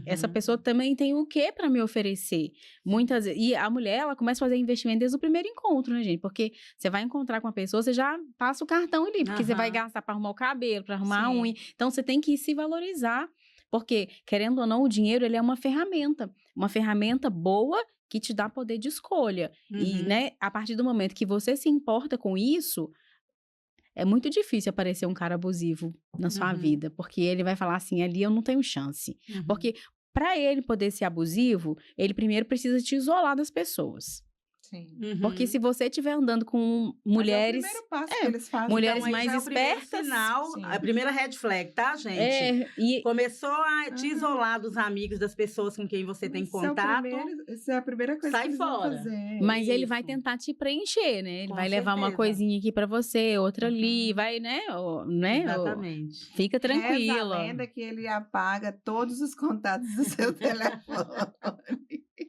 Essa Uhum. pessoa também tem o que para me oferecer? Muitas e a mulher, ela começa a fazer investimento desde o primeiro encontro, né, gente? Porque você vai encontrar com a pessoa, você já passa o cartão ali, porque você vai Aham. gastar para arrumar o cabelo, para arrumar a Sim. unha. Então, você tem que se valorizar, porque querendo ou não, o dinheiro ele é uma ferramenta boa que te dá poder de escolha. E, Uhum. né, a partir do momento que você se importa com isso, é muito difícil aparecer um cara abusivo na sua Uhum. vida, porque ele vai falar assim, ali eu não tenho chance. Uhum. Porque para ele poder ser abusivo, ele primeiro precisa te isolar das pessoas. Sim. Porque se você estiver andando com Mas mulheres, é o primeiro passo que eles fazem. mulheres Então, aí mais já é o primeiro espertas, sinal, sim. a primeira red flag, tá, gente? e Começou a te Ah. isolar dos amigos, das pessoas com quem você tem Esse é o contato. essa é a primeira coisa Sai que eles vão fora. fazer. mas ele vai Isso. tentar te preencher, né? Ele Com vai levar uma certeza. coisinha aqui para você, outra ali, Uhum. vai, né? Exatamente. Fica Reza a tranquila. lenda que ele apaga todos os contatos do seu telefone,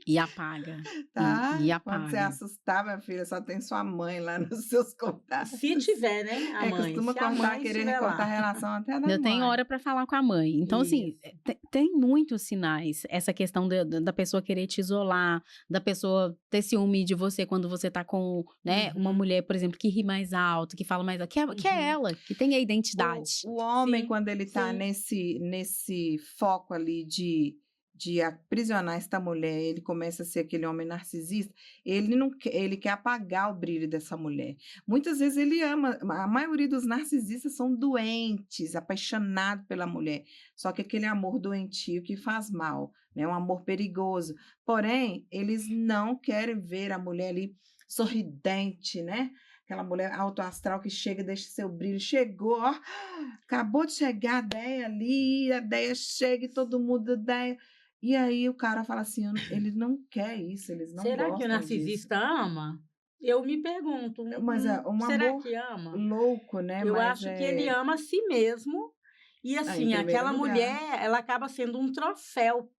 E apaga. tá? E Quando você apaga. assustar, minha filha, só tem sua mãe lá nos seus contatos. Se tiver, né, a mãe. Costuma Se a mãe querer estiver recortar a lá. relação até da Eu tenho mãe. hora para falar com a mãe. Então, assim, Isso. tem muitos sinais. Essa questão da pessoa querer te isolar, da pessoa ter ciúme de você quando você tá com, né, uma Uhum. mulher, por exemplo, que ri mais alto, que fala mais alto, que é Uhum. ela, que tem a identidade. O homem, Sim, quando ele está sim. nesse foco ali de aprisionar esta mulher, ele começa a ser aquele homem narcisista, ele não quer, ele quer apagar o brilho dessa mulher. Muitas vezes ele ama, a maioria dos narcisistas são doentes, apaixonados pela mulher, só que aquele amor doentio que faz mal, né? Um amor perigoso. Porém, eles não querem ver a mulher ali sorridente, né? Aquela mulher alto astral que chega e deixa seu brilho. Chegou, ó, acabou de chegar a Déia ali, a Déia chega e todo mundo, Déia. E aí o cara fala assim, ele não quer isso, eles não Será que o gostam disso. narcisista ama? Eu me pergunto. Mas é um Será amor que ama? louco, né? Eu Mas acho que ele ama a si mesmo. E em assim, primeiro aquela lugar. mulher, ela acaba sendo um troféu,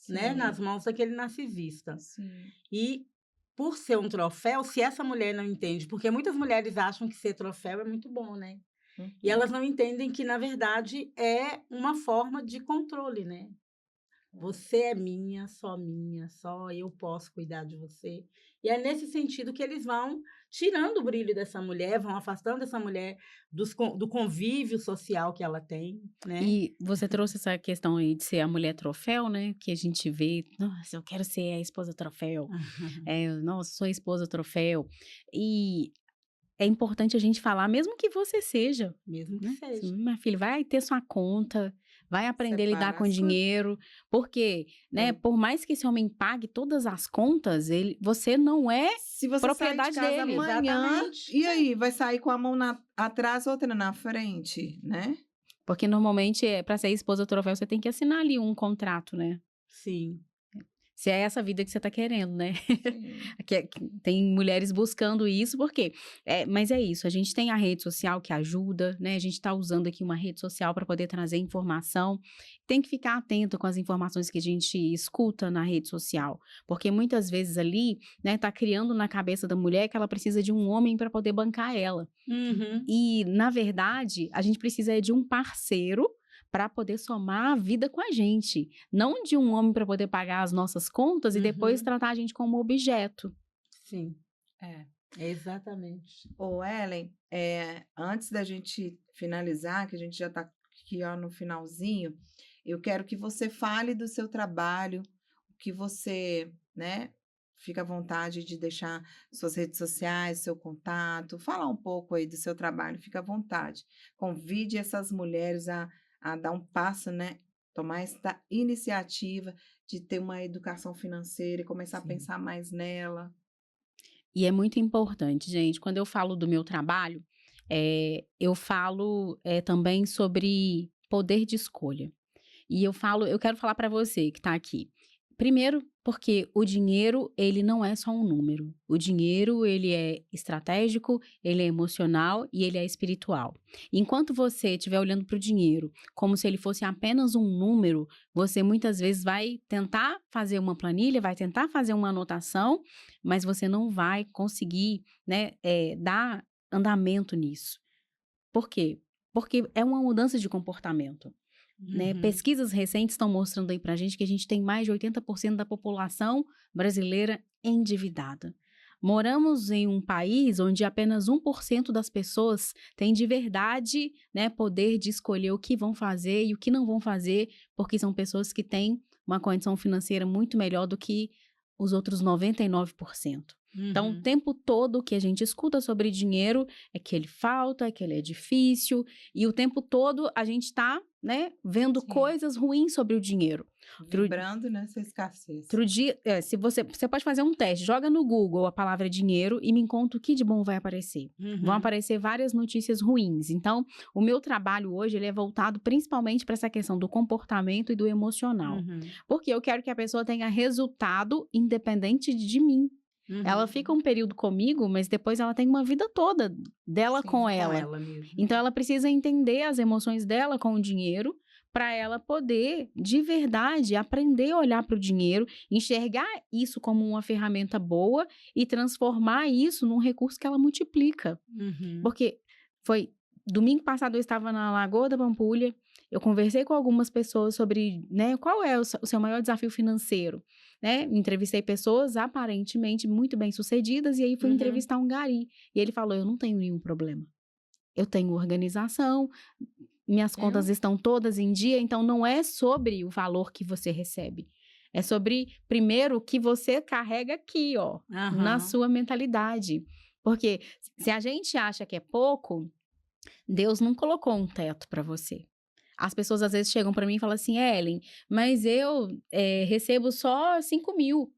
né, Sim, nas mãos daquele narcisista. sim. E por ser um troféu, se essa mulher não entende, porque muitas mulheres acham que ser troféu é muito bom, né? E elas não entendem que, na verdade, é uma forma de controle, né? Você é minha, só eu posso cuidar de você. E é nesse sentido que eles vão tirando o brilho dessa mulher, vão afastando essa mulher do convívio social que ela tem, né? E você trouxe essa questão aí de ser a mulher troféu, né? Que a gente vê, nossa, eu quero ser a esposa troféu. Nossa, sou a esposa troféu. E é importante a gente falar, mesmo que você seja, Mesmo que né? seja. Minha filha, vai ter sua conta, vai aprender a lidar Separar com as coisas. dinheiro, porque, né, por mais que esse homem pague todas as contas, você não é Se você propriedade sair de casa dele. amanhã, Exatamente. e aí? Vai sair com a mão atrás, outra na frente, né? Porque normalmente, para ser esposa troféu, você tem que assinar ali um contrato, né? Sim. Se é essa vida que você tá querendo, né? Sim. Tem mulheres buscando isso, porque mas é isso, a gente tem a rede social que ajuda, né? A gente tá usando aqui uma rede social para poder trazer informação. Tem que ficar atento com as informações que a gente escuta na rede social, porque muitas vezes ali, né, tá criando na cabeça da mulher que ela precisa de um homem para poder bancar ela. Uhum. E, na verdade, a gente precisa de um parceiro para poder somar a vida com a gente, não de um homem para poder pagar as nossas contas e depois Uhum. tratar a gente como objeto. Sim, É. exatamente. Ô, Ellen, antes da gente finalizar, que a gente já está aqui ó, no finalzinho, eu quero que você fale do seu trabalho, o que você, né, fica à vontade de deixar suas redes sociais, seu contato, falar um pouco aí do seu trabalho, fica à vontade. Convide essas mulheres a dar um passo, né, tomar esta iniciativa de ter uma educação financeira e começar a Sim. pensar mais nela. E é muito importante, gente, quando eu falo do meu trabalho, eu falo também sobre poder de escolha. E eu quero falar para você que está aqui. Primeiro, porque o dinheiro, ele não é só um número. O dinheiro, ele é estratégico, ele é emocional e ele é espiritual. Enquanto você estiver olhando para o dinheiro como se ele fosse apenas um número, você muitas vezes vai tentar fazer uma planilha, vai tentar fazer uma anotação, mas você não vai conseguir, né, dar andamento nisso. Por quê? Porque é uma mudança de comportamento. Né? Uhum. Pesquisas recentes estão mostrando aí pra gente que a gente tem mais de 80% da população brasileira endividada. Moramos em um país onde apenas 1% das pessoas têm de verdade, né, poder de escolher o que vão fazer e o que não vão fazer, porque são pessoas que têm uma condição financeira muito melhor do que os outros 99%. Então, o Uhum. tempo todo que a gente escuta sobre dinheiro é que ele falta, é que ele é difícil, e o tempo todo a gente está, né, vendo Sim. coisas ruins sobre o dinheiro. Vibrando nessa escassez. Outro dia, se você pode fazer um teste, joga no Google a palavra dinheiro e me conta o que de bom vai aparecer. Vão Uhum. aparecer várias notícias ruins. Então, o meu trabalho hoje ele é voltado principalmente para essa questão do comportamento e do emocional. Uhum. Porque eu quero que a pessoa tenha resultado independente de mim. Ela Uhum. fica um período comigo, mas depois ela tem uma vida toda dela Sim, com Com ela. ela mesmo. Então ela precisa entender as emoções dela com o dinheiro para ela poder, de verdade, aprender a olhar para o dinheiro, enxergar isso como uma ferramenta boa e transformar isso num recurso que ela multiplica. Uhum. Porque foi domingo passado eu estava na Lagoa da Pampulha, eu conversei com algumas pessoas sobre, né, qual é o seu maior desafio financeiro, né? Entrevistei pessoas aparentemente muito bem-sucedidas e aí fui Uhum. entrevistar um gari e ele falou: "Eu não tenho nenhum problema. Eu tenho organização, minhas contas estão todas em dia, então não é sobre o valor que você recebe. É sobre, primeiro, o que você carrega aqui, ó, na Aham. sua mentalidade. Porque se a gente acha que é pouco, Deus não colocou um teto para você. As pessoas às vezes chegam para mim e falam assim, Ellen, mas eu recebo só 5.000.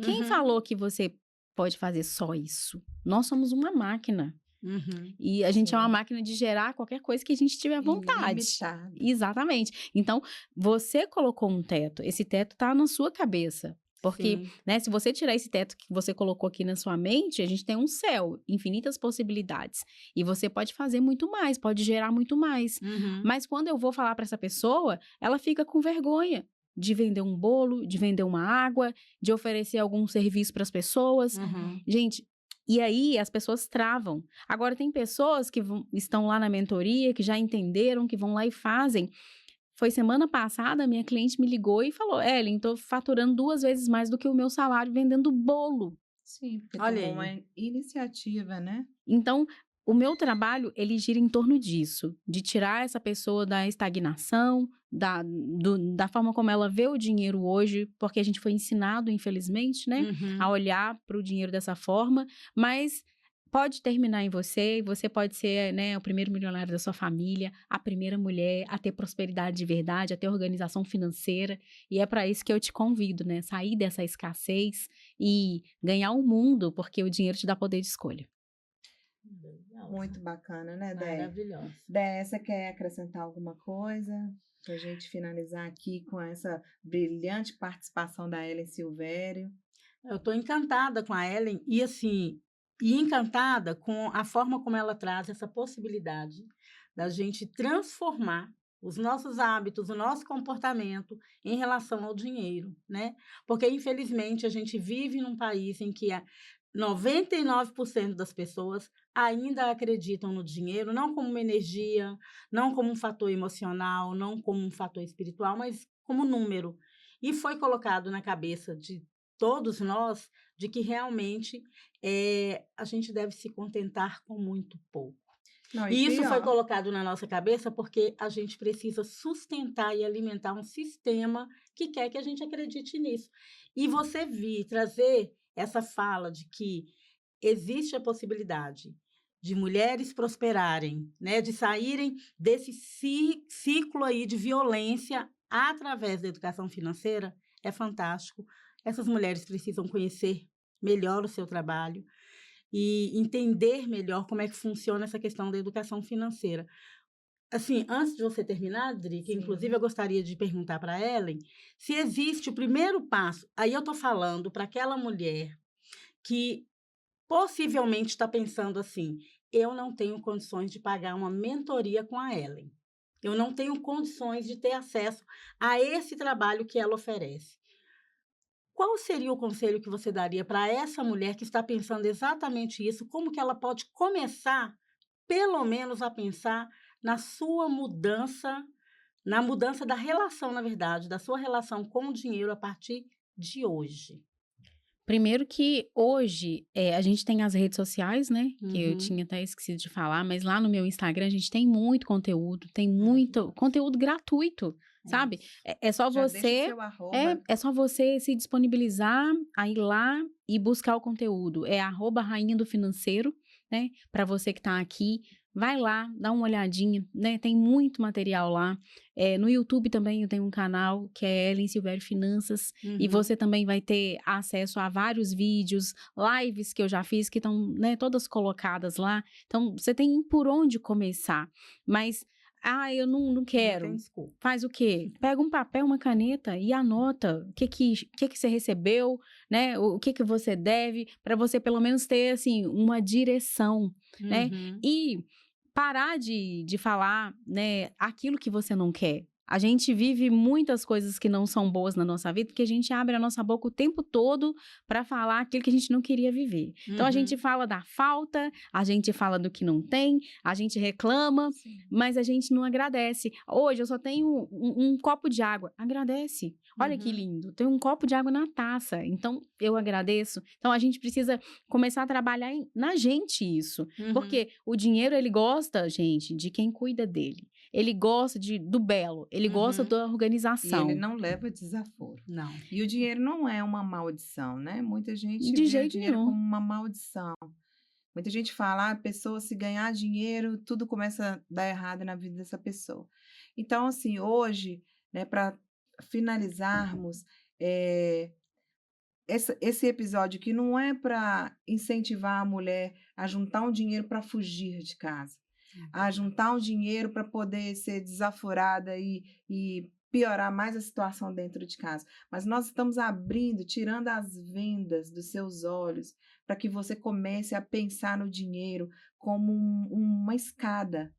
Quem Uhum. falou que você pode fazer só isso? Nós somos uma máquina. Uhum. E a gente é uma Sim. máquina de gerar qualquer coisa que a gente tiver vontade. Ilimitado. Exatamente. Então, você colocou um teto. Esse teto tá na sua cabeça. Porque, Sim. né, se você tirar esse teto que você colocou aqui na sua mente, a gente tem um céu, infinitas possibilidades. E você pode fazer muito mais, pode gerar muito mais. Uhum. Mas quando eu vou falar para essa pessoa, ela fica com vergonha de vender um bolo, de vender uma água, de oferecer algum serviço para as pessoas. Uhum. Gente, e aí as pessoas travam. Agora, tem pessoas que estão lá na mentoria, que já entenderam, que vão lá e fazem. Foi semana passada, a minha cliente me ligou e falou, Ellen, tô faturando 2 vezes mais do que o meu salário vendendo bolo. Sim, porque Olha tomou aí. uma iniciativa, né? Então, o meu trabalho, ele gira em torno disso, de tirar essa pessoa da estagnação, da forma como ela vê o dinheiro hoje, porque a gente foi ensinado, infelizmente, né, a Uhum. olhar para o dinheiro dessa forma, mas pode terminar em você, e você pode ser, né, o primeiro milionário da sua família, a primeira mulher a ter prosperidade de verdade, a ter organização financeira, e é para isso que eu te convido, né, sair dessa escassez e ganhar o mundo, porque o dinheiro te dá poder de escolha. Maravilhosa. Muito bacana, né, Dé? Maravilhosa. Dé, você quer acrescentar alguma coisa para a gente finalizar aqui com essa brilhante participação da Ellen Silvério? Eu estou encantada com a Ellen e assim, e encantada com a forma como ela traz essa possibilidade da gente transformar os nossos hábitos, o nosso comportamento em relação ao dinheiro, né? Porque infelizmente a gente vive num país em que 99% das pessoas ainda acreditam no dinheiro, não como uma energia, não como um fator emocional, não como um fator espiritual, mas como número. E foi colocado na cabeça de todos nós de que realmente a gente deve se contentar com muito pouco. Não, E isso foi pior, colocado na nossa cabeça porque a gente precisa sustentar e alimentar um sistema que quer que a gente acredite nisso. E você vir trazer essa fala de que existe a possibilidade de mulheres prosperarem, né, de saírem desse ciclo aí de violência através da educação financeira, é fantástico. Essas mulheres precisam conhecer melhor o seu trabalho e entender melhor como é que funciona essa questão da educação financeira. Assim, antes de você terminar, Adri, que sim. inclusive eu gostaria de perguntar para a Ellen, se existe o primeiro passo, aí eu estou falando para aquela mulher que possivelmente está pensando assim, eu não tenho condições de pagar uma mentoria com a Ellen. Eu não tenho condições de ter acesso a esse trabalho que ela oferece. Qual seria o conselho que você daria para essa mulher que está pensando exatamente isso? Como que ela pode começar, pelo menos, a pensar na sua mudança, na mudança da relação, na verdade, da sua relação com o dinheiro a partir de hoje? Primeiro que hoje, a gente tem as redes sociais, né, que eu Uhum. tinha até esquecido de falar, mas lá no meu Instagram a gente tem muito conteúdo, tem muito Maravilhoso. conteúdo gratuito, É sabe? isso. É só já deixa o você seu arroba. é só você se disponibilizar a ir lá e buscar o conteúdo. É @rainha do financeiro, né? Para você que tá aqui, vai lá, dá uma olhadinha, né? Tem muito material lá. No YouTube também eu tenho um canal que é Ellen Silvério Finanças. E Uhum. você também vai ter acesso a vários vídeos, lives que eu já fiz, que estão, né, todas colocadas lá. Então, você tem por onde começar. Mas, eu não Não quero. tem desculpa. Faz o quê? Pega um papel, uma caneta e anota o que você recebeu, né? O que você deve, para você pelo menos ter, assim, uma direção, né? Uhum. E parar de falar, né, aquilo que você não quer. A gente vive muitas coisas que não são boas na nossa vida, porque a gente abre a nossa boca o tempo todo para falar aquilo que a gente não queria viver. Então a gente Uhum. fala da falta, a gente fala do que não tem, a gente reclama, Sim. mas a gente não agradece. Hoje eu só tenho um copo de água. Agradece. Olha que Uhum. lindo. Tem um copo de água na taça. Então eu agradeço. Então a gente precisa começar a trabalhar na gente isso. Uhum. Porque o dinheiro, ele gosta, gente, de quem cuida dele. Ele gosta do belo, ele gosta Uhum. da E organização. ele não leva desaforo. Não. E o dinheiro não é uma maldição, né? Muita gente De vê o jeito dinheiro nenhum. como uma maldição. Muita gente fala, a pessoa se ganhar dinheiro, tudo começa a dar errado na vida dessa pessoa. Então, assim, hoje, né, para finalizarmos, esse episódio aqui não é para incentivar a mulher a juntar um dinheiro para fugir de casa, a juntar um dinheiro para poder ser desaforada e piorar mais a situação dentro de casa. Mas nós estamos abrindo, tirando as vendas dos seus olhos, para que você comece a pensar no dinheiro como uma escada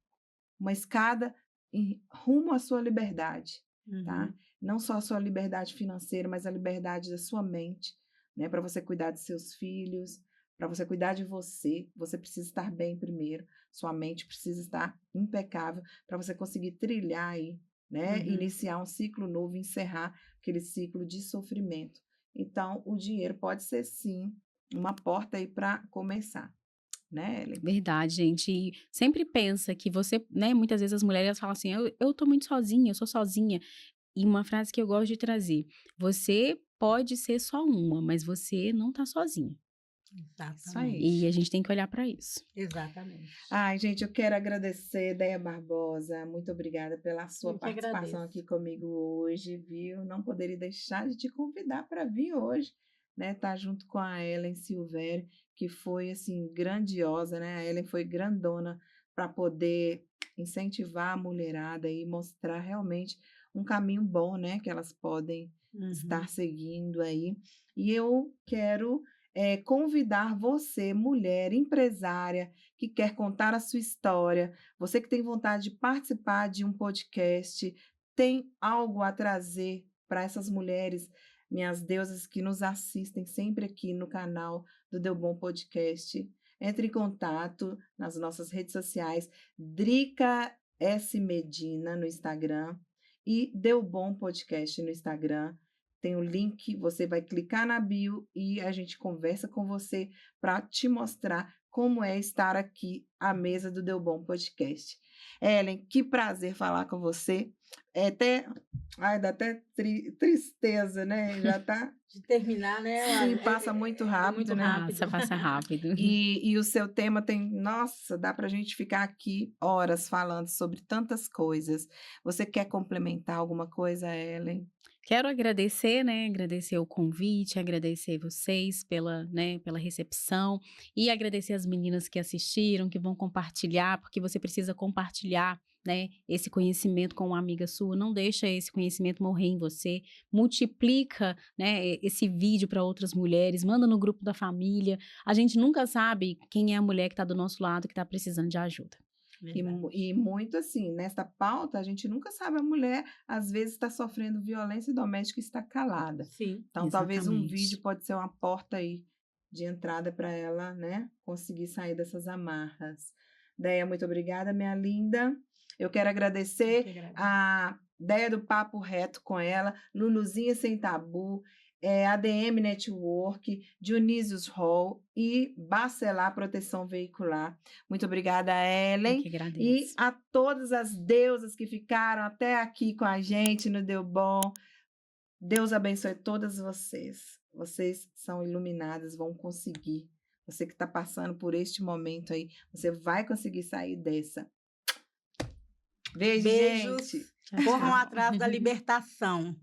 rumo à sua liberdade, tá? Uhum. Não só a sua liberdade financeira, mas a liberdade da sua mente, né? Para você cuidar dos seus filhos, para você cuidar de você, você precisa estar bem primeiro, sua mente precisa estar impecável para você conseguir trilhar aí, né? Uhum. Iniciar um ciclo novo, encerrar aquele ciclo de sofrimento. Então, o dinheiro pode ser sim uma porta aí para começar, né, Ellen? Verdade, gente. E sempre pensa que você, né? Muitas vezes as mulheres falam assim: eu tô muito sozinha, eu sou sozinha. E uma frase que eu gosto de trazer: você pode ser só uma, mas você não tá sozinha. Isso aí. E a gente tem que olhar para isso. Exatamente. Ai, gente, eu quero agradecer, Déia Barbosa. Muito obrigada pela sua Eu que participação agradeço. aqui comigo hoje, viu? Não poderia deixar de te convidar para vir hoje né, tá junto com a Ellen Silvério, que foi assim grandiosa, né? A Ellen foi grandona para poder incentivar a mulherada e mostrar realmente um caminho bom, né, que elas podem estar seguindo aí. E eu quero convidar você, mulher empresária, que quer contar a sua história, você que tem vontade de participar de um podcast, tem algo a trazer para essas mulheres, minhas deusas que nos assistem sempre aqui no canal do Deu Bom Podcast. Entre em contato nas nossas redes sociais, Drica S. Medina no Instagram e Deu Bom Podcast no Instagram. Tem o link, você vai clicar na bio e a gente conversa com você para te mostrar como é estar aqui à mesa do Deu Bom Podcast. Ellen, que prazer falar com você. Dá até tristeza, né? Já tá. De terminar, né? Sim, passa muito rápido, né? Nossa, passa rápido. E o seu tema tem, nossa, dá para a gente ficar aqui horas falando sobre tantas coisas. Você quer complementar alguma coisa, Ellen? Quero agradecer, né? Agradecer o convite, agradecer vocês pela recepção e agradecer as meninas que assistiram, que vão compartilhar, porque você precisa compartilhar, né, esse conhecimento com uma amiga sua. Não deixa esse conhecimento morrer em você. Multiplica, né, esse vídeo para outras mulheres, manda no grupo da família. A gente nunca sabe quem é a mulher que está do nosso lado, que está precisando de ajuda. E muito assim, nessa pauta, a gente nunca sabe, a mulher às vezes está sofrendo violência doméstica e está calada. Sim, então, talvez um exatamente. vídeo pode ser uma porta aí de entrada para ela, né, conseguir sair dessas amarras. Deia, muito obrigada, minha linda. Eu quero agradecer a Deia do Papo Reto com ela, Luluzinha Sem Tabu, ADM Network, Dionísios Hall e Bacelar Proteção Veicular. Muito obrigada, Ellen. Eu que agradeço. E a todas as deusas que ficaram até aqui com a gente no Deu Bom. Deus abençoe todas vocês. Vocês são iluminadas, vão conseguir. Você que está passando por este momento aí, você vai conseguir sair dessa. Beijo, Beijos. gente. Corram atrás da libertação.